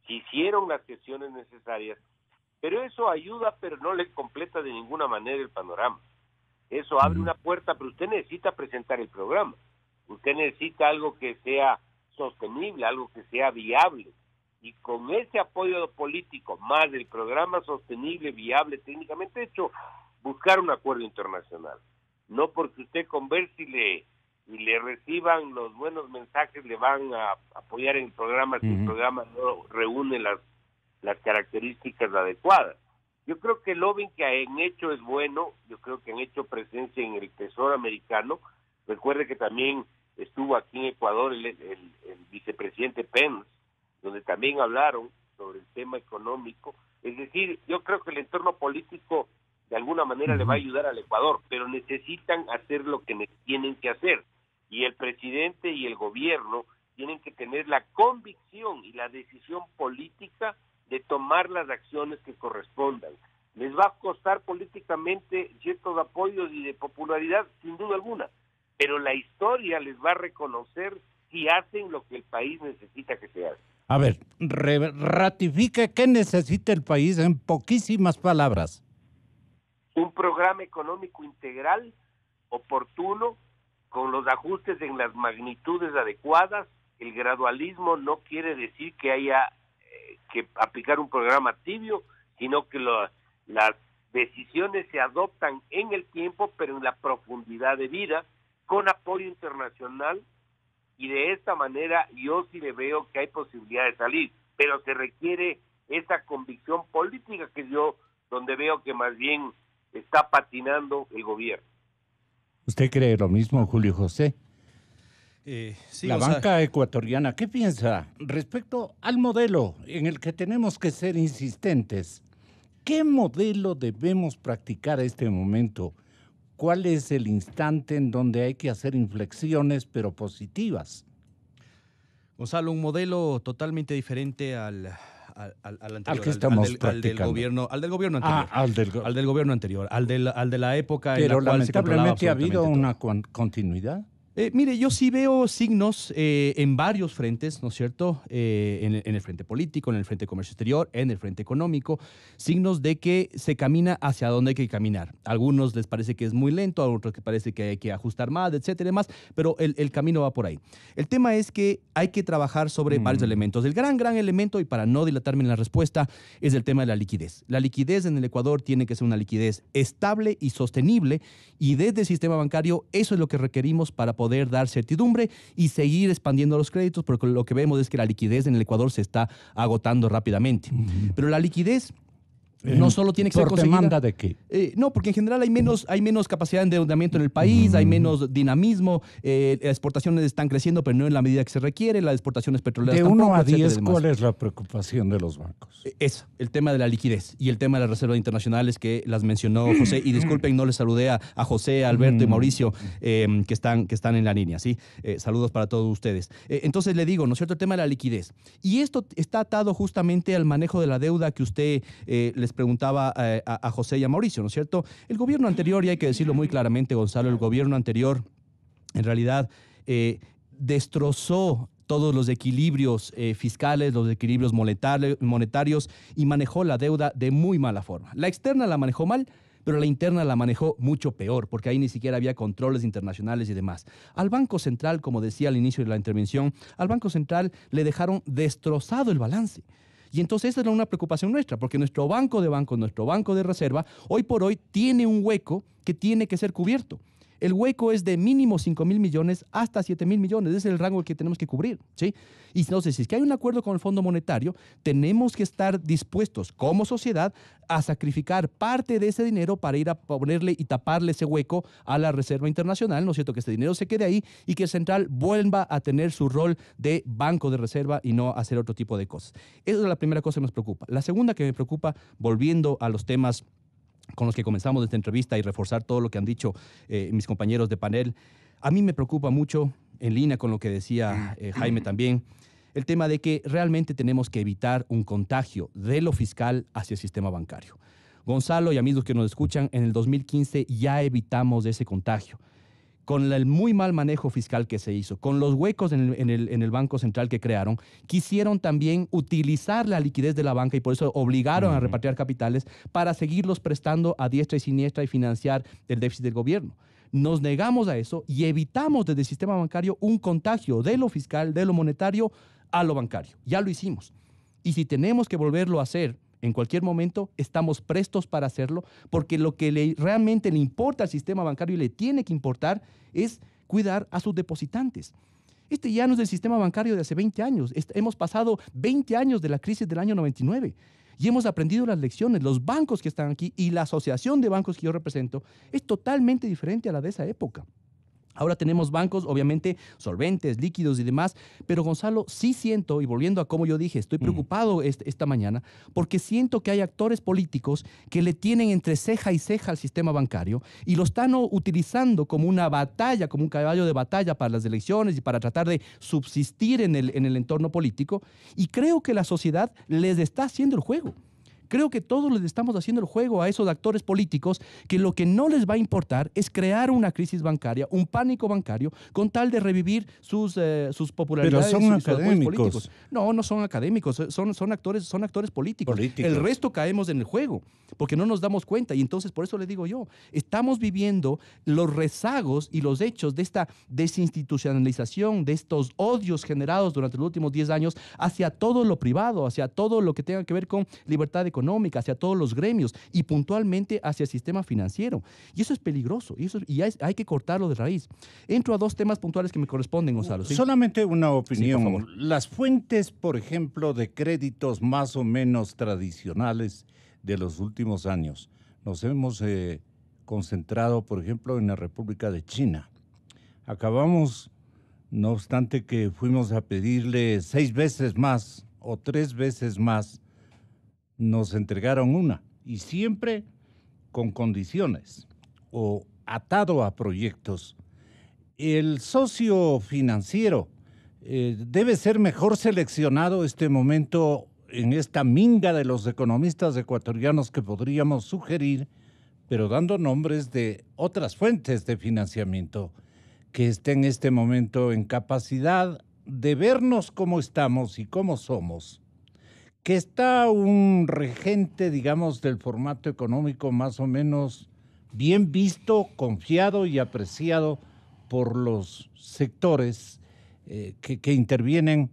Se hicieron las gestiones necesarias, pero eso ayuda, pero no le completa de ninguna manera el panorama. Eso abre una puerta, pero usted necesita presentar el programa. Usted necesita algo que sea sostenible, algo que sea viable. Y con ese apoyo político, más del programa sostenible, viable, técnicamente hecho, buscar un acuerdo internacional. No porque usted converse y le reciban los buenos mensajes, le van a apoyar en el programa si el programa no reúne las características adecuadas. Yo creo que el lobbying que han hecho es bueno. Yo creo que han hecho presencia en el Tesoro americano. Recuerde que también estuvo aquí en Ecuador el vicepresidente Pence, donde también hablaron sobre el tema económico. Es decir, yo creo que el entorno político de alguna manera le va a ayudar al Ecuador, pero necesitan hacer lo que tienen que hacer. Y el presidente y el gobierno tienen que tener la convicción y la decisión política de tomar las acciones que correspondan. Les va a costar políticamente ciertos apoyos y de popularidad, sin duda alguna, pero la historia les va a reconocer si hacen lo que el país necesita que se haga. A ver, ratifique qué necesita el país en poquísimas palabras. Un programa económico integral, oportuno, con los ajustes en las magnitudes adecuadas. El gradualismo no quiere decir que haya que aplicar un programa tibio, sino que las decisiones se adoptan en el tiempo, pero en la profundidad de vida, con apoyo internacional, y de esta manera yo sí le veo que hay posibilidad de salir, pero se requiere esa convicción política que yo, donde veo que más bien está patinando el gobierno. ¿Usted cree lo mismo, Julio José? Sí, la banca ecuatoriana, ¿qué piensa respecto al modelo en el que tenemos que ser insistentes? ¿Qué modelo debemos practicar en este momento? ¿Cuál es el instante en donde hay que hacer inflexiones, pero positivas? Gonzalo, un modelo totalmente diferente al anterior, al que estamos al del gobierno anterior. Al del gobierno anterior, al de la época en la cual se controlaba absolutamente todo. Pero lamentablemente ha habido una continuidad. Mire, yo sí veo signos en varios frentes, ¿no es cierto? En el frente político, en el frente de comercio exterior, en el frente económico, signos de que se camina hacia donde hay que caminar. A algunos les parece que es muy lento, a otros les parece que hay que ajustar más, etcétera, demás, pero el camino va por ahí. El tema es que hay que trabajar sobre varios elementos. El gran elemento, y para no dilatarme en la respuesta, es el tema de la liquidez. La liquidez en el Ecuador tiene que ser una liquidez estable y sostenible, y desde el sistema bancario eso es lo que requerimos para poder dar certidumbre y seguir expandiendo los créditos, porque lo que vemos es que la liquidez en el Ecuador se está agotando rápidamente. Pero la liquidez no solo tiene que ser conseguida. ¿Por demanda de qué? No, porque en general hay menos capacidad de endeudamiento en el país, hay menos dinamismo, las exportaciones están creciendo, pero no en la medida que se requiere, las exportaciones petroleras tampoco. De 1 a 10, demás. ¿cuál es la preocupación de los bancos? Es el tema de la liquidez y el tema de las reservas internacionales que las mencionó José. Y disculpen, no les saludé a José, Alberto y Mauricio, que están en la línea, ¿sí? Saludos para todos ustedes. Entonces le digo, ¿no es cierto?, el tema de la liquidez. Y esto está atado justamente al manejo de la deuda que usted les preguntaba a José y a Mauricio, ¿no es cierto? El gobierno anterior, y hay que decirlo muy claramente, Gonzalo, el gobierno anterior en realidad destrozó todos los equilibrios fiscales, los equilibrios monetarios, y manejó la deuda de muy mala forma. La externa la manejó mal, pero la interna la manejó mucho peor, porque ahí ni siquiera había controles internacionales y demás. Al Banco Central, como decía al inicio de la intervención, al Banco Central le dejaron destrozado el balance. Y entonces esa era una preocupación nuestra, porque nuestro banco de bancos, nuestro banco de reserva, hoy por hoy tiene un hueco que tiene que ser cubierto. El hueco es de mínimo 5.000 millones hasta 7.000 millones. Ese es el rango que tenemos que cubrir, ¿sí? Y entonces, si es que hay un acuerdo con el Fondo Monetario, tenemos que estar dispuestos como sociedad a sacrificar parte de ese dinero para ir a ponerle y taparle ese hueco a la Reserva Internacional, ¿no es cierto? Que ese dinero se quede ahí y que el Central vuelva a tener su rol de banco de reserva y no hacer otro tipo de cosas. Esa es la primera cosa que nos preocupa. La segunda que me preocupa, volviendo a los temas con los que comenzamos esta entrevista y reforzar todo lo que han dicho mis compañeros de panel, a mí me preocupa mucho, en línea con lo que decía Jaime también, el tema de que realmente tenemos que evitar un contagio de lo fiscal hacia el sistema bancario. Gonzalo y amigos que nos escuchan, en el 2015 ya evitamos ese contagio. Con el muy mal manejo fiscal que se hizo, con los huecos en el Banco Central que crearon, quisieron también utilizar la liquidez de la banca y por eso obligaron a repatriar capitales para seguirlos prestando a diestra y siniestra y financiar el déficit del gobierno. Nos negamos a eso y evitamos desde el sistema bancario un contagio de lo fiscal, de lo monetario a lo bancario. Ya lo hicimos. Y si tenemos que volverlo a hacer en cualquier momento, estamos prestos para hacerlo, porque lo que realmente le importa al sistema bancario y le tiene que importar es cuidar a sus depositantes. Este ya no es el sistema bancario de hace 20 años. Hemos pasado 20 años de la crisis del año 99 y hemos aprendido las lecciones. Los bancos que están aquí y la asociación de bancos que yo represento es totalmente diferente a la de esa época. Ahora tenemos bancos, obviamente, solventes, líquidos y demás, pero Gonzalo, sí siento, y volviendo a como yo dije, estoy preocupado esta mañana, porque siento que hay actores políticos que le tienen entre ceja y ceja al sistema bancario y lo están utilizando como una batalla, como un caballo de batalla para las elecciones y para tratar de subsistir en el entorno político, y creo que la sociedad les está haciendo el juego. Creo que todos les estamos haciendo el juego a esos actores políticos que lo que no les va a importar es crear una crisis bancaria, un pánico bancario, con tal de revivir sus popularidades. Pero son académicos. políticos. No son académicos, son actores políticos. El resto caemos en el juego, porque no nos damos cuenta. Y entonces, por eso le digo yo, estamos viviendo los rezagos y los hechos de esta desinstitucionalización, de estos odios generados durante los últimos 10 años hacia todo lo privado, hacia todo lo que tenga que ver con libertad económica, hacia todos los gremios y puntualmente hacia el sistema financiero. Y eso es peligroso y hay que cortarlo de raíz. Entro a dos temas puntuales que me corresponden, Gonzalo. ¿Sí? Solamente una opinión. Sí, por favor. Las fuentes, por ejemplo, de créditos más o menos tradicionales de los últimos años, nos hemos concentrado, por ejemplo, en la República de China. Acabamos, no obstante que fuimos a pedirle 6 veces más o 3 veces más, nos entregaron una, y siempre con condiciones o atado a proyectos. El socio financiero debe ser mejor seleccionado este momento en esta minga de los economistas ecuatorianos que podríamos sugerir, pero dando nombres de otras fuentes de financiamiento que estén en este momento en capacidad de vernos cómo estamos y cómo somos, que está un regente, digamos, del formato económico más o menos bien visto, confiado y apreciado por los sectores que intervienen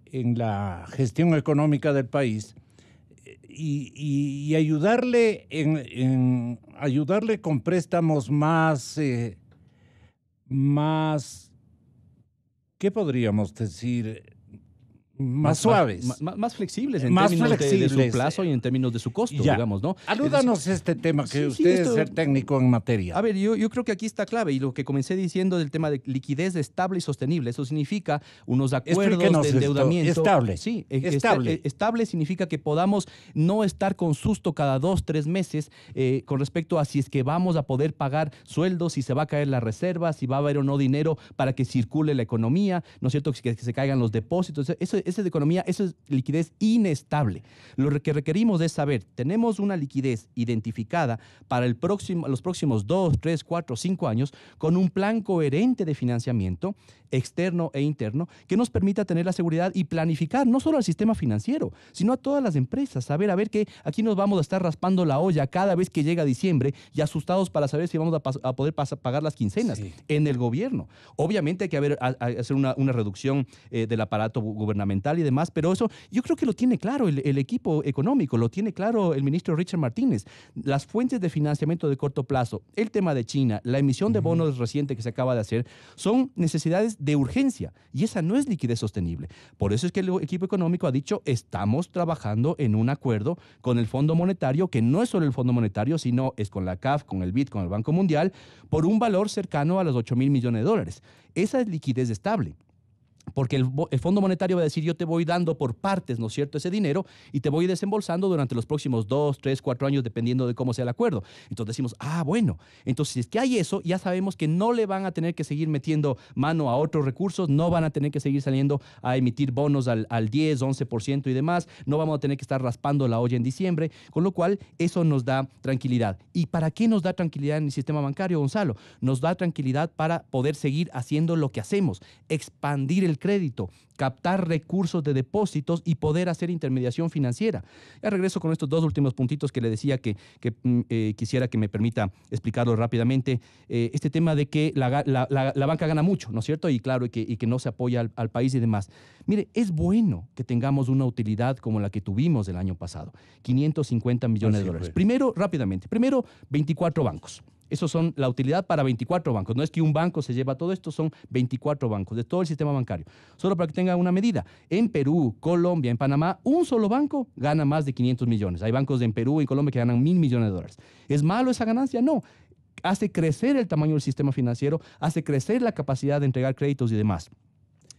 en la gestión económica del país y ayudarle ayudarle con préstamos más, ¿qué podríamos decir? Más suaves. Más flexibles en términos de su plazo y en términos de su costo, digamos, ¿no? Alúdanos este tema, que usted es el técnico en materia. A ver, yo creo que aquí está clave, y lo que comencé diciendo del tema de liquidez estable y sostenible, eso significa unos acuerdos de endeudamiento. Estable. Sí, estable. Estable significa que podamos no estar con susto cada 2, 3 meses con respecto a si es que vamos a poder pagar sueldos, si se va a caer la reserva, si va a haber o no dinero para que circule la economía, ¿no es cierto? Que se caigan los depósitos. Eso es de economía, eso es liquidez inestable. Lo que requerimos es saber, tenemos una liquidez identificada para los próximos 2, 3, 4, 5 años con un plan coherente de financiamiento externo e interno que nos permita tener la seguridad y planificar no solo al sistema financiero, sino a todas las empresas. A ver que aquí nos vamos a estar raspando la olla cada vez que llega diciembre y asustados para saber si vamos a poder pagar las quincenas en el gobierno. Obviamente hay que hacer una reducción del aparato gubernamental y demás, pero eso yo creo que lo tiene claro el equipo económico, lo tiene claro el ministro Richard Martínez. Las fuentes de financiamiento de corto plazo, el tema de China, la emisión de bonos reciente que se acaba de hacer, son necesidades de urgencia y esa no es liquidez sostenible. Por eso es que el equipo económico ha dicho, estamos trabajando en un acuerdo con el Fondo Monetario, que no es solo el Fondo Monetario, sino es con la CAF, con el BID, con el Banco Mundial, por un valor cercano a los $8,000 millones. Esa es liquidez estable. Porque el Fondo Monetario va a decir, yo te voy dando por partes, ¿no es cierto?, ese dinero y te voy desembolsando durante los próximos 2, 3, 4 años, dependiendo de cómo sea el acuerdo. Entonces decimos, bueno, entonces si es que hay eso, ya sabemos que no le van a tener que seguir metiendo mano a otros recursos, no van a tener que seguir saliendo a emitir bonos al 10, 11% y demás, no vamos a tener que estar raspando la olla en diciembre, con lo cual eso nos da tranquilidad. ¿Y para qué nos da tranquilidad en el sistema bancario, Gonzalo? Nos da tranquilidad para poder seguir haciendo lo que hacemos, expandir el crédito, captar recursos de depósitos y poder hacer intermediación financiera. Ya regreso con estos dos últimos puntitos que le decía que quisiera que me permita explicarlo rápidamente. Este tema de que la banca gana mucho, ¿no es cierto? Y claro, y que no se apoya al país y demás. Mire, es bueno que tengamos una utilidad como la que tuvimos el año pasado, 550 millones de dólares. Primero, rápidamente, 24 bancos. Eso son la utilidad para 24 bancos. No es que un banco se lleva todo esto, son 24 bancos de todo el sistema bancario. Solo para que tengan una medida. En Perú, Colombia, en Panamá, un solo banco gana más de 500 millones. Hay bancos en Perú y en Colombia que ganan $1,000 millones. ¿Es malo esa ganancia? No. Hace crecer el tamaño del sistema financiero, hace crecer la capacidad de entregar créditos y demás.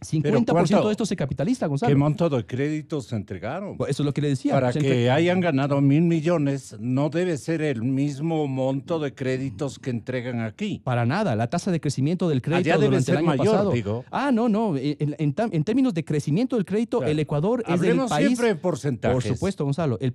50% de esto se capitaliza, Gonzalo. ¿Qué monto de créditos se entregaron? Eso es lo que le decía. Para que hayan ganado 1.000 millones, no debe ser el mismo monto de créditos que entregan aquí. Para nada. La tasa de crecimiento del crédito debe durante ser el año mayor, pasado. digo. No. En términos de crecimiento del crédito, claro, el Ecuador es el país. Siempre en porcentajes. Por supuesto, Gonzalo. El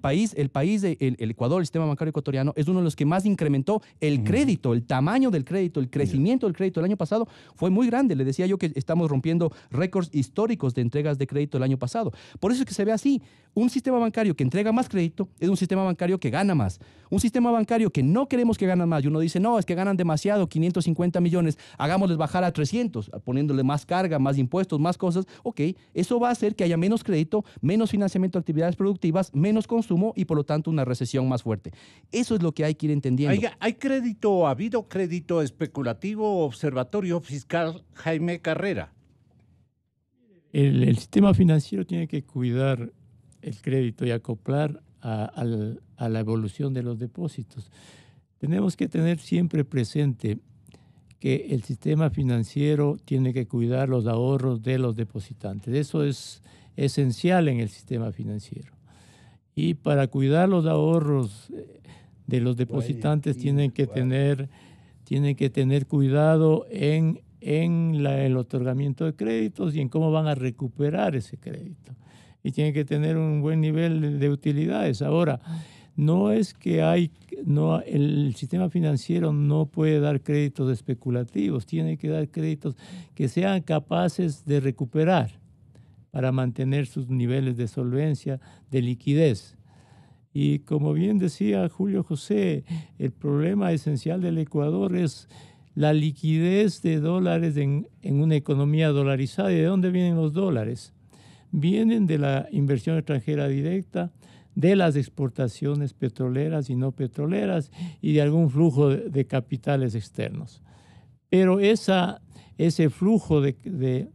Ecuador, el sistema bancario ecuatoriano, es uno de los que más incrementó el crédito, el tamaño del crédito, el crecimiento del crédito. El año pasado fue muy grande. Le decía yo que estamos rompiendo récords históricos de entregas de crédito el año pasado. Por eso es que se ve así. Un sistema bancario que entrega más crédito es un sistema bancario que gana más. Un sistema bancario que no queremos que gane más. Y uno dice, no, es que ganan demasiado, 550 millones, hagámosles bajar a 300, poniéndole más carga, más impuestos, más cosas. Ok, eso va a hacer que haya menos crédito, menos financiamiento de actividades productivas, menos consumo y por lo tanto una recesión más fuerte. Eso es lo que hay que ir entendiendo. ¿Hay crédito, ha habido crédito especulativo, observatorio fiscal, Jaime Carrera? El sistema financiero tiene que cuidar el crédito y acoplar a la evolución de los depósitos. Tenemos que tener siempre presente que el sistema financiero tiene que cuidar los ahorros de los depositantes. Eso es esencial en el sistema financiero. Y para cuidar los ahorros de los depositantes tienen que tener cuidado en el otorgamiento de créditos y en cómo van a recuperar ese crédito. Y tienen que tener un buen nivel de utilidades. Ahora, no es que el sistema financiero no puede dar créditos especulativos, tiene que dar créditos que sean capaces de recuperar para mantener sus niveles de solvencia, de liquidez. Y como bien decía Julio José, el problema esencial del Ecuador es la liquidez de dólares en una economía dolarizada. ¿Y de dónde vienen los dólares? Vienen de la inversión extranjera directa, de las exportaciones petroleras y no petroleras y de algún flujo de capitales externos. Pero ese flujo de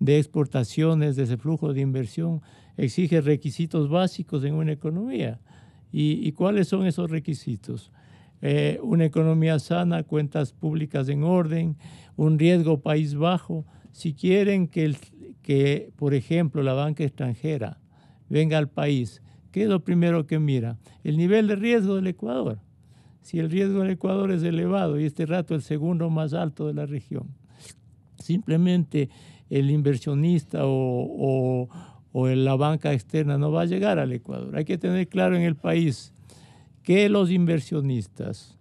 exportaciones, de ese flujo de inversión, exige requisitos básicos en una economía. ¿Y cuáles son esos requisitos? Una economía sana, cuentas públicas en orden, un riesgo país bajo. Si quieren que, por ejemplo, la banca extranjera venga al país, ¿qué es lo primero que mira? El nivel de riesgo del Ecuador. Si el riesgo del Ecuador es elevado y este rato el segundo más alto de la región, simplemente el inversionista o la banca externa no va a llegar al Ecuador. Hay que tener claro en el país que los inversionistas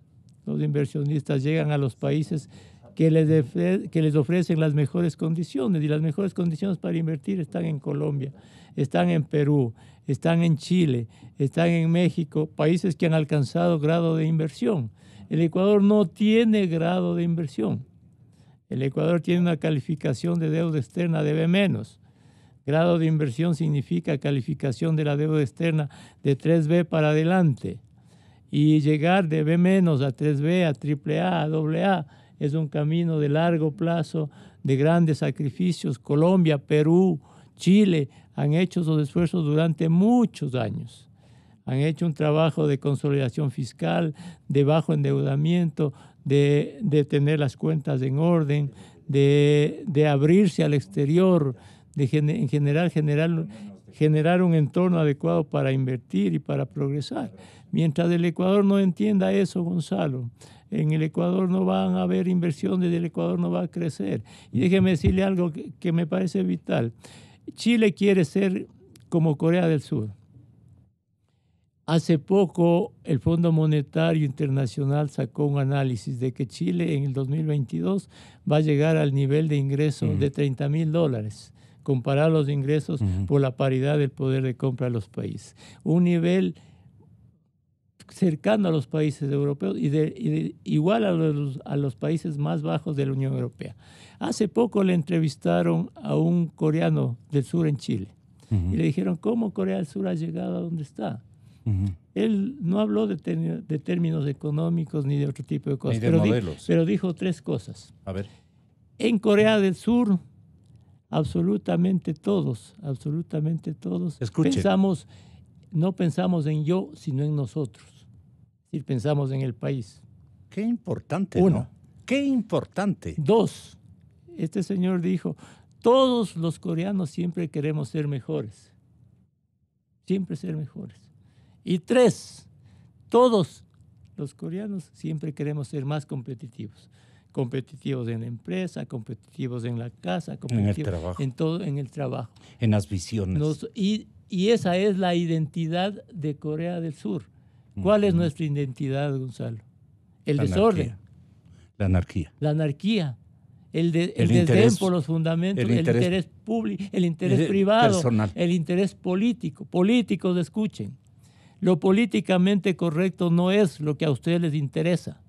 llegan a los países que les ofrecen las mejores condiciones, y las mejores condiciones para invertir están en Colombia, están en Perú, están en Chile, están en México, países que han alcanzado grado de inversión. El Ecuador no tiene grado de inversión. El Ecuador tiene una calificación de deuda externa de B-. Grado de inversión significa calificación de la deuda externa de 3B para adelante. Y llegar de B- a 3B, a AAA, a AA, es un camino de largo plazo, de grandes sacrificios. Colombia, Perú, Chile han hecho esos esfuerzos durante muchos años. Han hecho un trabajo de consolidación fiscal, de bajo endeudamiento, de tener las cuentas en orden, de abrirse al exterior, en generar un entorno adecuado para invertir y para progresar. Mientras el Ecuador no entienda eso, Gonzalo, en el Ecuador no van a haber inversiones, el Ecuador no va a crecer. Y déjeme decirle algo que me parece vital. Chile quiere ser como Corea del Sur. Hace poco el Fondo Monetario Internacional sacó un análisis de que Chile en el 2022 va a llegar al nivel de ingreso de $30,000, comparar los ingresos por la paridad del poder de compra de los países. Un nivel cercano a los países europeos y igual a los países más bajos de la Unión Europea. Hace poco le entrevistaron a un coreano del sur en Chile y le dijeron, ¿cómo Corea del Sur ha llegado a donde está? Él no habló de términos económicos ni de otro tipo de cosas, pero dijo tres cosas. A ver. En Corea del Sur, absolutamente todos no pensamos en yo, sino en nosotros. Es decir, pensamos en el país. Qué importante, Uno. ¿no? Qué importante. Dos, este señor dijo, Todos los coreanos siempre queremos ser mejores. Siempre ser mejores. Y 3, todos los coreanos siempre queremos ser más competitivos. Competitivos en la empresa, competitivos en la casa, competitivos en el trabajo. En todo, en el trabajo. En las visiones. Y esa es la identidad de Corea del Sur. ¿Cuál es nuestra identidad, Gonzalo? El desorden. La anarquía. La anarquía. El desdén por los fundamentos, el interés público, el interés privado, personal. El interés político. Políticos, escuchen. Lo políticamente correcto no es lo que a ustedes les interesa.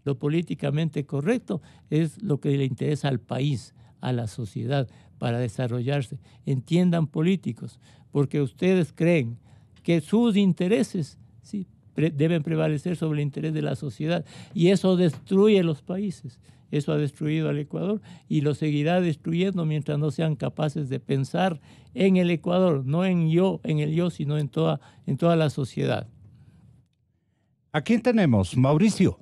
Lo políticamente correcto es lo que le interesa al país, a la sociedad, para desarrollarse. Entiendan, políticos, porque ustedes creen que sus intereses sí, deben prevalecer sobre el interés de la sociedad, y eso destruye los países. Eso ha destruido al Ecuador y lo seguirá destruyendo mientras no sean capaces de pensar en el Ecuador, no en el yo, sino en toda la sociedad. ¿A quién tenemos? Mauricio.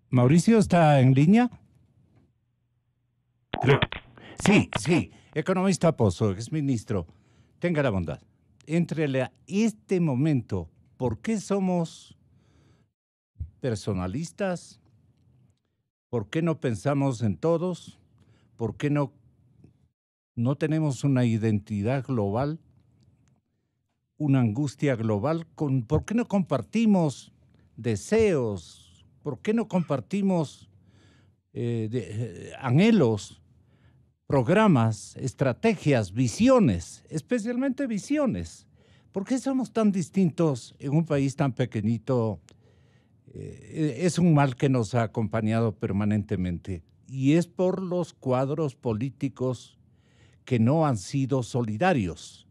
¿Mauricio está en línea? Sí. Economista Pozo, exministro. Tenga la bondad. Éntrele a este momento. ¿Por qué somos personalistas? ¿Por qué no pensamos en todos? ¿Por qué no tenemos una identidad global? Una angustia global. ¿Por qué no compartimos deseos? ¿Por qué no compartimos anhelos, programas, estrategias, visiones, especialmente visiones? ¿Por qué somos tan distintos en un país tan pequeñito? Es un mal que nos ha acompañado permanentemente y es por los cuadros políticos que no han sido solidarios,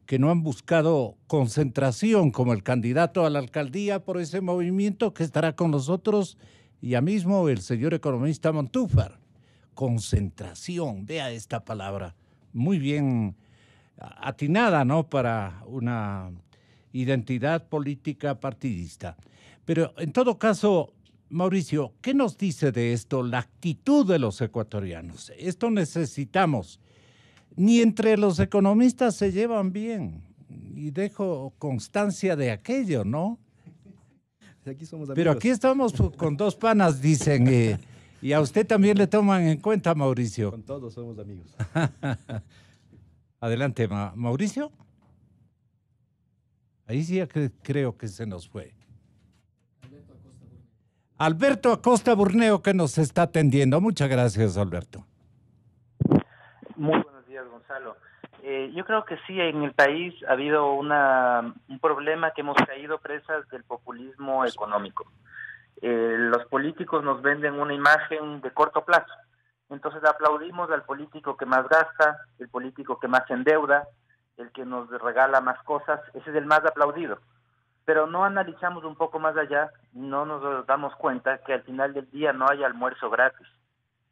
que no han buscado concentración como el candidato a la alcaldía por ese movimiento que estará con nosotros ya mismo el señor economista Montúfar. Concentración, vea esta palabra, muy bien atinada, ¿no?, para una identidad política partidista. Pero en todo caso, Mauricio, ¿qué nos dice de esto la actitud de los ecuatorianos? Esto necesitamos. Ni entre los economistas se llevan bien. Y dejo constancia de aquello, ¿no? Aquí somos amigos. Pero aquí estamos con dos panas, dicen. Y a usted también le toman en cuenta, Mauricio. Con todos somos amigos. Adelante, Mauricio. Ahí sí creo que se nos fue. Alberto Acosta Burneo, que nos está atendiendo. Muchas gracias, Alberto. Muy buenos días, Gonzalo. Yo creo que sí, en el país ha habido un problema que hemos caído presas del populismo económico. Los políticos nos venden una imagen de corto plazo. Entonces aplaudimos al político que más gasta, el político que más se endeuda, el que nos regala más cosas, ese es el más aplaudido. Pero no analizamos un poco más allá, no nos damos cuenta que al final del día no hay almuerzo gratis,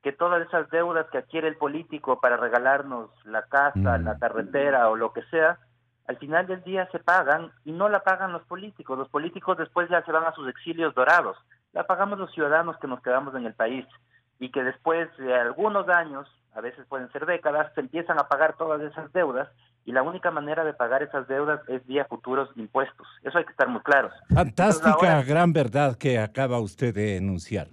que todas esas deudas que adquiere el político para regalarnos la casa, la carretera o lo que sea, al final del día se pagan y no la pagan los políticos. Los políticos después ya se van a sus exilios dorados, la pagamos los ciudadanos que nos quedamos en el país y que después de algunos años, a veces pueden ser décadas, se empiezan a pagar todas esas deudas. Y la única manera de pagar esas deudas es vía futuros impuestos. Eso hay que estar muy claros. Fantástica. Entonces, ahora, gran verdad que acaba usted de enunciar.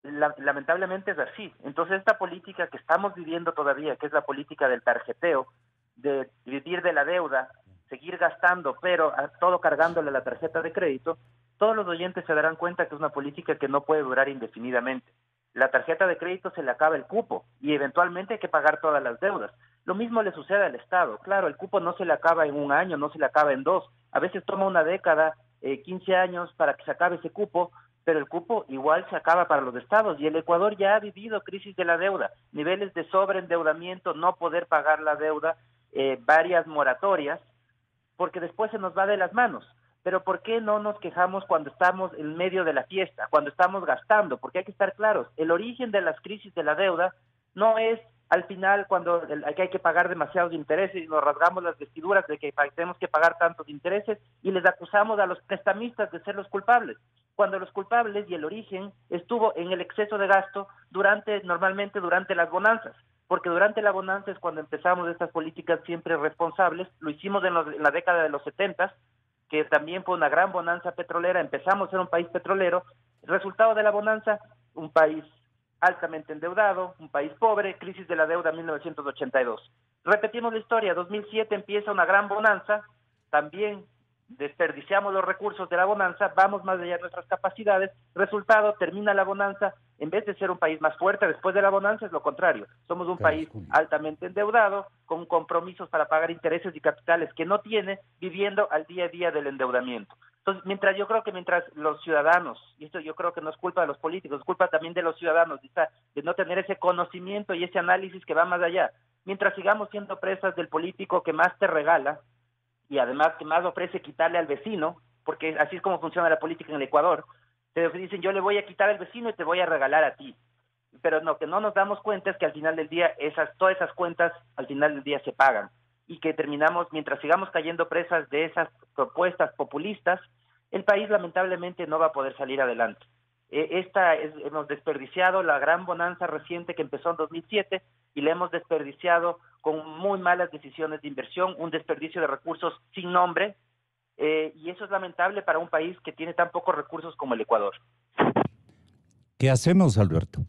Lamentablemente es así. Entonces esta política que estamos viviendo todavía, que es la política del tarjeteo, de vivir de la deuda, seguir gastando, pero todo cargándole la tarjeta de crédito, todos los oyentes se darán cuenta que es una política que no puede durar indefinidamente. La tarjeta de crédito se le acaba el cupo y eventualmente hay que pagar todas las deudas. Lo mismo le sucede al Estado. Claro, el cupo no se le acaba en un año, no se le acaba en 2. A veces toma una década, 15 años para que se acabe ese cupo, pero el cupo igual se acaba para los estados. Y el Ecuador ya ha vivido crisis de la deuda, niveles de sobreendeudamiento, no poder pagar la deuda, varias moratorias, porque después se nos va de las manos. Pero ¿por qué no nos quejamos cuando estamos en medio de la fiesta, cuando estamos gastando? Porque hay que estar claros, el origen de las crisis de la deuda no es al final cuando hay que pagar demasiados intereses y nos rasgamos las vestiduras de que tenemos que pagar tantos intereses y les acusamos a los prestamistas de ser los culpables. cuando los culpables y el origen estuvo en el exceso de gasto normalmente durante las bonanzas, porque durante la bonanza es cuando empezamos estas políticas siempre responsables. Lo hicimos en la década de los 70, que también fue una gran bonanza petrolera. Empezamos a ser un país petrolero. El resultado de la bonanza, un país altamente endeudado, un país pobre, crisis de la deuda en 1982. Repetimos la historia, 2007 empieza una gran bonanza, también desperdiciamos los recursos de la bonanza, vamos más allá de nuestras capacidades, resultado, termina la bonanza, en vez de ser un país más fuerte después de la bonanza, es lo contrario, somos un país altamente endeudado, con compromisos para pagar intereses y capitales que no tiene, viviendo al día a día del endeudamiento. Entonces, mientras los ciudadanos, y esto yo creo que no es culpa de los políticos, es culpa también de los ciudadanos, de no tener ese conocimiento y ese análisis que va más allá, mientras sigamos siendo presas del político que más te regala, y además que más ofrece quitarle al vecino, porque así es como funciona la política en el Ecuador, te dicen yo le voy a quitar al vecino y te voy a regalar a ti, pero no, que no nos damos cuenta es que al final del día todas esas cuentas al final del día se pagan, y que terminamos, mientras sigamos cayendo presas de esas propuestas populistas, el país lamentablemente no va a poder salir adelante. Hemos desperdiciado la gran bonanza reciente que empezó en 2007 y la hemos desperdiciado con muy malas decisiones de inversión, un desperdicio de recursos sin nombre, y eso es lamentable para un país que tiene tan pocos recursos como el Ecuador. ¿Qué hacemos, Alberto?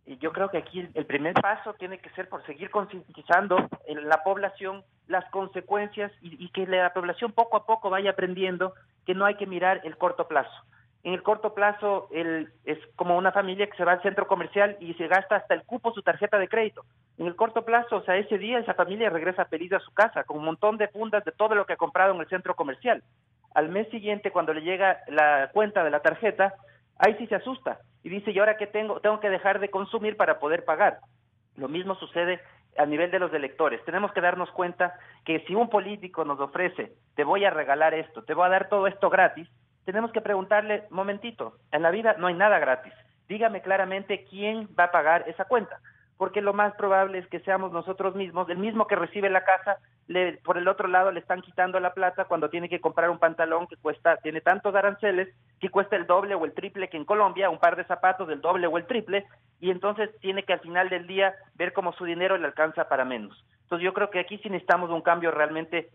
Y yo creo que aquí el primer paso tiene que ser por seguir concientizando en la población las consecuencias y que la población poco a poco vaya aprendiendo que no hay que mirar el corto plazo. En el corto plazo es como una familia que se va al centro comercial y se gasta hasta el cupo su tarjeta de crédito. En el corto plazo, o sea, ese día esa familia regresa feliz a su casa con un montón de fundas de todo lo que ha comprado en el centro comercial. Al mes siguiente, cuando le llega la cuenta de la tarjeta, ahí sí se asusta y dice, ¿y ahora qué tengo? Tengo que dejar de consumir para poder pagar. Lo mismo sucede a nivel de los electores. Tenemos que darnos cuenta que si un político nos ofrece, te voy a regalar esto, te voy a dar todo esto gratis, tenemos que preguntarle, momentito, en la vida no hay nada gratis. Dígame claramente quién va a pagar esa cuenta, porque lo más probable es que seamos nosotros mismos, el mismo que recibe la casa, por el otro lado le están quitando la plata cuando tiene que comprar un pantalón que tiene tantos aranceles, que cuesta el doble o el triple que en Colombia, un par de zapatos del doble o el triple, y entonces tiene que al final del día ver cómo su dinero le alcanza para menos. Entonces yo creo que aquí sí necesitamos un cambio realmente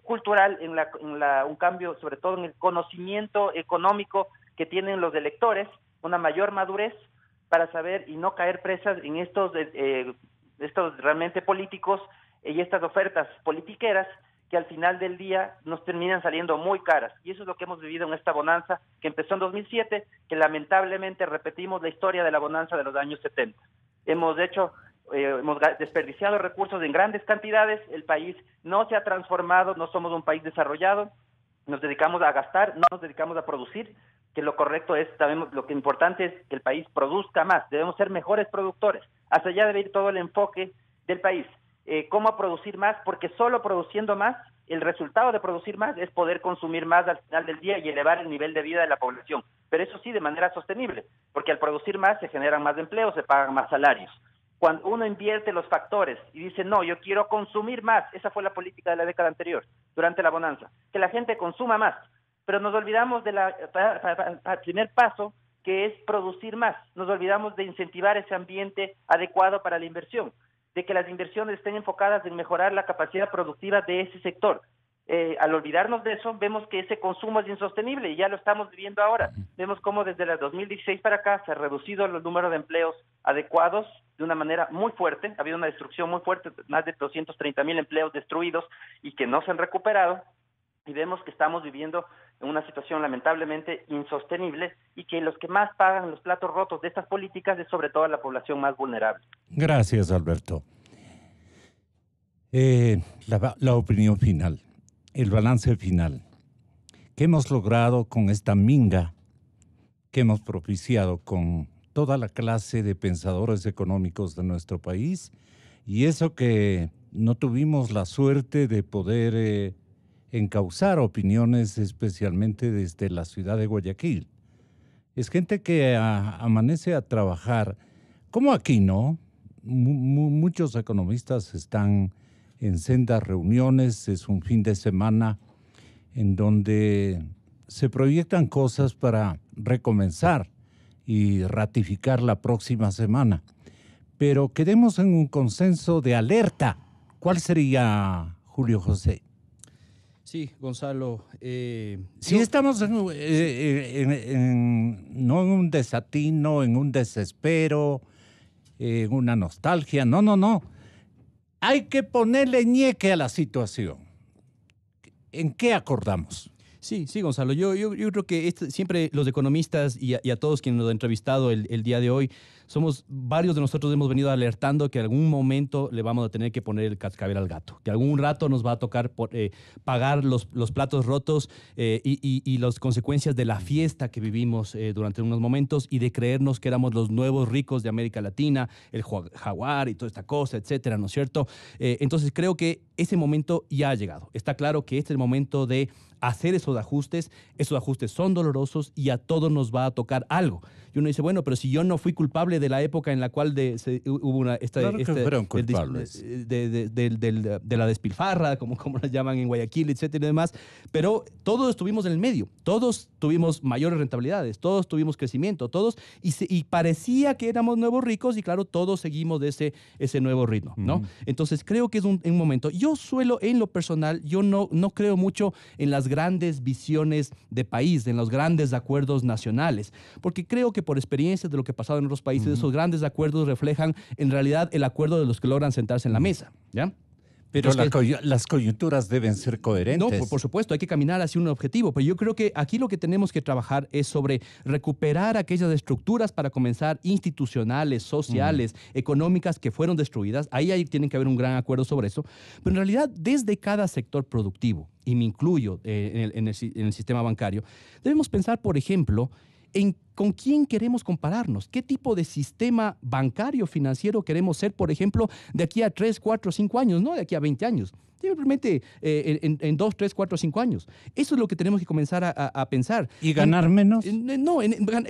cultural, un cambio sobre todo en el conocimiento económico que tienen los electores, una mayor madurez para saber y no caer presas en estos realmente políticos y estas ofertas politiqueras que al final del día nos terminan saliendo muy caras. Y eso es lo que hemos vivido en esta bonanza que empezó en 2007, que lamentablemente repetimos la historia de la bonanza de los años 70. Hemos desperdiciado recursos en grandes cantidades, el país no se ha transformado, no somos un país desarrollado, nos dedicamos a gastar, no nos dedicamos a producir, que lo correcto es, sabemos, lo que importante es que el país produzca más, debemos ser mejores productores, hacia allá debe ir todo el enfoque del país. ¿Cómo producir más? Porque solo produciendo más, el resultado de producir más es poder consumir más al final del día y elevar el nivel de vida de la población, pero eso sí de manera sostenible, porque al producir más se generan más empleos, se pagan más salarios. Cuando uno invierte los factores y dice, no, yo quiero consumir más, esa fue la política de la década anterior, durante la bonanza, que la gente consuma más, pero nos olvidamos del primer paso, que es producir más, nos olvidamos de incentivar ese ambiente adecuado para la inversión, de que las inversiones estén enfocadas en mejorar la capacidad productiva de ese sector. Al olvidarnos de eso, vemos que ese consumo es insostenible y ya lo estamos viviendo ahora. Vemos cómo desde el 2016 para acá se ha reducido el número de empleos adecuados de una manera muy fuerte. Ha habido una destrucción muy fuerte, más de 230,000 empleos destruidos y que no se han recuperado. Y vemos que estamos viviendo en una situación lamentablemente insostenible y que los que más pagan los platos rotos de estas políticas es sobre todo la población más vulnerable. Gracias, Alberto. La opinión final, el balance final. ¿Qué hemos logrado con esta minga que hemos propiciado con toda la clase de pensadores económicos de nuestro país? Y eso que no tuvimos la suerte de poder encauzar opiniones, especialmente desde la ciudad de Guayaquil. Es gente que amanece a trabajar, como aquí, ¿no? Muchos economistas están en sendas reuniones, es un fin de semana en donde se proyectan cosas para recomenzar y ratificar la próxima semana. Pero quedemos en un consenso de alerta. ¿Cuál sería, Julio José? Sí, Gonzalo. Si estamos no en un desatino, en un desespero, en una nostalgia. No. Hay que ponerle ñeque a la situación. ¿En qué acordamos? Sí, Gonzalo. Yo creo que siempre los economistas y a todos quienes nos han entrevistado el día de hoy, varios de nosotros hemos venido alertando que en algún momento le vamos a tener que poner el cascabel al gato, que algún rato nos va a tocar pagar los platos rotos y las consecuencias de la fiesta que vivimos durante unos momentos y de creernos que éramos los nuevos ricos de América Latina, el jaguar y toda esta cosa, etcétera, ¿no es cierto? Entonces creo que ese momento ya ha llegado. Está claro que este es el momento de hacer esos ajustes son dolorosos y a todos nos va a tocar algo. Y uno dice, bueno, pero si yo no fui culpable de la época en la cual hubo fueron culpables. de la despilfarra, como la llaman en Guayaquil, etcétera y demás, pero todos estuvimos en el medio, todos tuvimos mayores rentabilidades, todos tuvimos crecimiento, y parecía que éramos nuevos ricos y claro, todos seguimos de ese nuevo ritmo, ¿no? Entonces creo que es un momento. Yo en lo personal, yo no creo mucho en las grandes visiones de país, en los grandes acuerdos nacionales, porque creo que por experiencias de lo que ha pasado en otros países, esos grandes acuerdos reflejan en realidad el acuerdo de los que logran sentarse en la mesa, ¿ya? Pero las coyunturas deben ser coherentes. No, por supuesto, hay que caminar hacia un objetivo, pero yo creo que aquí lo que tenemos que trabajar es sobre recuperar aquellas estructuras para comenzar institucionales, sociales, económicas que fueron destruidas. Ahí tiene que haber un gran acuerdo sobre eso, pero en realidad desde cada sector productivo, y me incluyo en el sistema bancario, debemos pensar, por ejemplo, con quién queremos compararnos, qué tipo de sistema bancario financiero queremos ser, por ejemplo, de aquí a 3, 4, 5 años, no de aquí a 20 años, simplemente en 2, 3, 4, 5 años. Eso es lo que tenemos que comenzar a pensar. ¿Y ganar menos?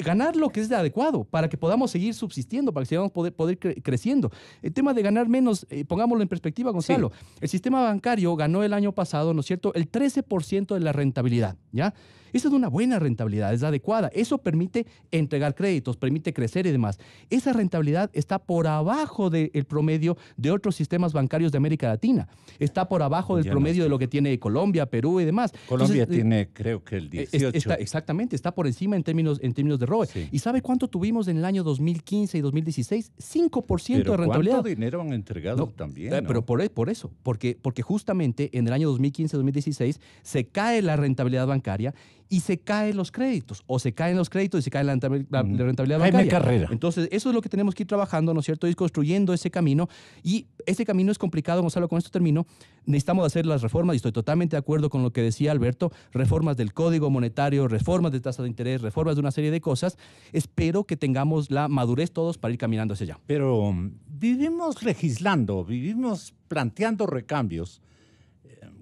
Ganar lo que es adecuado para que podamos seguir subsistiendo, para que sigamos poder creciendo. El tema de ganar menos, pongámoslo en perspectiva, Gonzalo. Sí. El sistema bancario ganó el año pasado, ¿no es cierto?, el 13% de la rentabilidad, ¿ya? Esa es una buena rentabilidad, es adecuada. Eso permite entregar créditos, permite crecer y demás. Esa rentabilidad está por abajo del promedio de otros sistemas bancarios de América Latina. Está por abajo del promedio de lo que tiene Colombia, Perú y demás. Colombia tiene, creo que el 18. Exactamente, está por encima en términos de ROE. Sí. ¿Y sabe cuánto tuvimos en el año 2015 y 2016? 5% de rentabilidad. ¿Cuánto dinero han entregado también? ¿No? Pero por eso, porque justamente en el año 2015-2016 se cae la rentabilidad bancaria y se caen los créditos, o se caen los créditos y se cae la rentabilidad bancaria. Carrera. Entonces, eso es lo que tenemos que ir trabajando, ¿no es cierto? Ir construyendo ese camino, y ese camino es complicado, Gonzalo, con esto termino. Necesitamos hacer las reformas, y estoy totalmente de acuerdo con lo que decía Alberto, reformas del Código Monetario, reformas de tasa de interés, reformas de una serie de cosas. Espero que tengamos la madurez todos para ir caminando hacia allá. Pero vivimos legislando, vivimos planteando recambios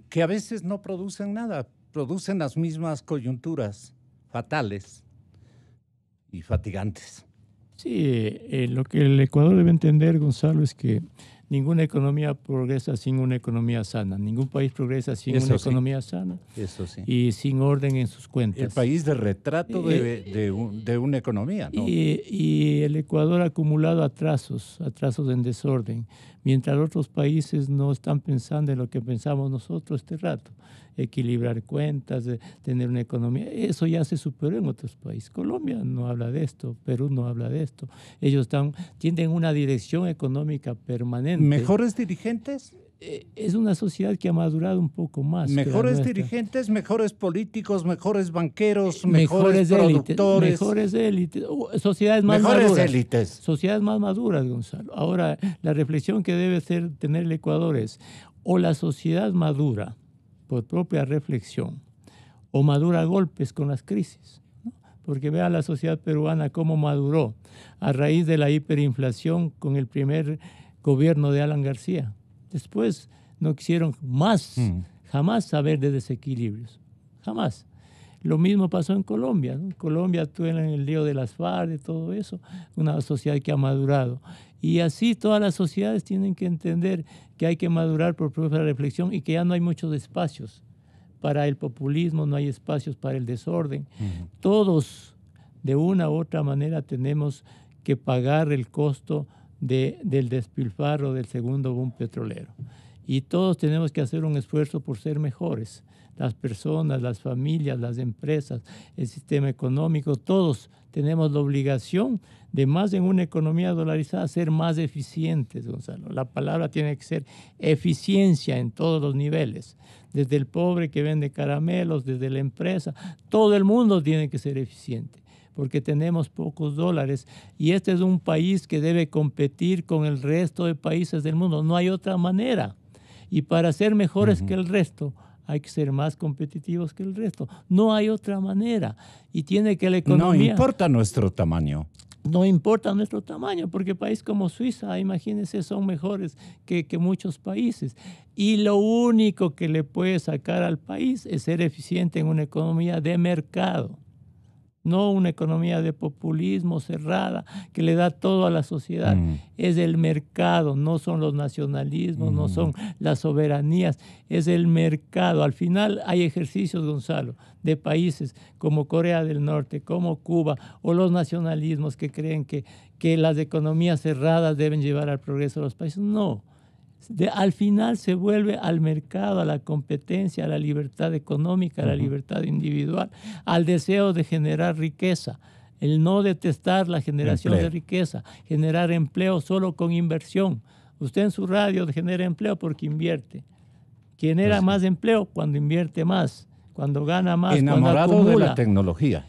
que a veces no producen nada. Producen las mismas coyunturas fatales y fatigantes. Sí, lo que el Ecuador debe entender, Gonzalo, es que ninguna economía progresa sin una economía sana. Ningún país progresa sin una economía sana. Eso sí. Y sin orden en sus cuentas. El país de retrato de una economía, ¿no? Y el Ecuador ha acumulado atrasos en desorden, mientras otros países no están pensando en lo que pensamos nosotros este rato. Equilibrar cuentas, tener una economía. Eso ya se superó en otros países. Colombia no habla de esto, Perú no habla de esto. Ellos tienen una dirección económica permanente. ¿Mejores dirigentes? Es una sociedad que ha madurado un poco más. Mejores dirigentes, mejores políticos, mejores banqueros, mejores productores. Mejores élites, sociedades más mejores maduras. Élites. Sociedades más maduras, Gonzalo. Ahora, la reflexión que debe tener el Ecuador es, o la sociedad madura por propia reflexión, o madura a golpes con las crisis, ¿no? Porque vea la sociedad peruana cómo maduró a raíz de la hiperinflación con el primer gobierno de Alan García. Después no quisieron jamás saber de desequilibrios, jamás. Lo mismo pasó en Colombia, ¿no? Colombia estuvo en el lío de las FARC, de todo eso, una sociedad que ha madurado. Y así todas las sociedades tienen que entender que hay que madurar por propia reflexión y que ya no hay muchos espacios para el populismo, no hay espacios para el desorden. Todos, de una u otra manera, tenemos que pagar el costo del despilfarro del segundo boom petrolero. Y todos tenemos que hacer un esfuerzo por ser mejores. Las personas, las familias, las empresas, el sistema económico, todos tenemos la obligación de, más en una economía dolarizada, ser más eficientes, Gonzalo. La palabra tiene que ser eficiencia en todos los niveles. Desde el pobre que vende caramelos, desde la empresa, todo el mundo tiene que ser eficiente, porque tenemos pocos dólares y este es un país que debe competir con el resto de países del mundo. No hay otra manera. Y para ser mejores que el resto, hay que ser más competitivos que el resto. No hay otra manera. Y tiene que la economía... No importa nuestro tamaño. No importa nuestro tamaño, porque países como Suiza, imagínense, son mejores que muchos países. Y lo único que le puede sacar al país es ser eficiente en una economía de mercado. No una economía de populismo cerrada que le da todo a la sociedad. Es el mercado, no son los nacionalismos, no son las soberanías, es el mercado. Al final hay ejercicios, Gonzalo, de países como Corea del Norte, como Cuba, o los nacionalismos que creen que las economías cerradas deben llevar al progreso de los países. No. Al final se vuelve al mercado, a la competencia, a la libertad económica, a la libertad individual, al deseo de generar riqueza, el no detestar la generación de riqueza, generar empleo solo con inversión. Usted en su radio genera empleo porque invierte. Genera más empleo cuando invierte más, cuando gana más, enamorado cuando acumula. De la tecnología.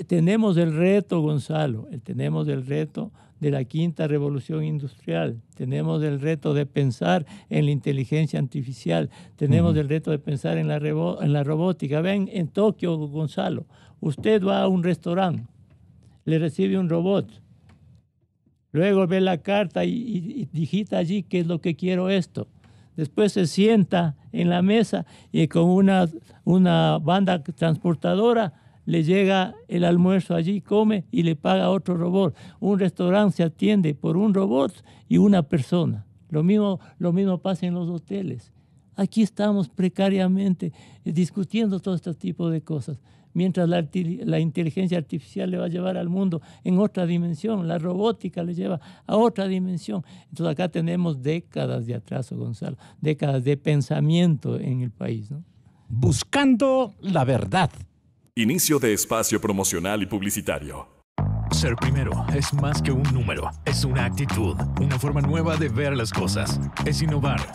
Tenemos el reto, Gonzalo, tenemos el reto de la quinta revolución industrial, tenemos el reto de pensar en la inteligencia artificial, tenemos el reto de pensar en la robótica. Ven, en Tokio, Gonzalo, usted va a un restaurante, le recibe un robot, luego ve la carta y digita allí qué es lo que quiero esto. Después se sienta en la mesa y con una banda transportadora le llega el almuerzo allí, come y le paga otro robot. Un restaurante se atiende por un robot y una persona. Lo mismo pasa en los hoteles. Aquí estamos precariamente discutiendo todo este tipo de cosas, mientras la inteligencia artificial le va a llevar al mundo en otra dimensión, la robótica le lleva a otra dimensión. Entonces acá tenemos décadas de atraso, Gonzalo, décadas de pensamiento en el país, ¿no? Buscando la verdad. Inicio de espacio promocional y publicitario. Ser primero es más que un número, es una actitud, una forma nueva de ver las cosas. Es innovar,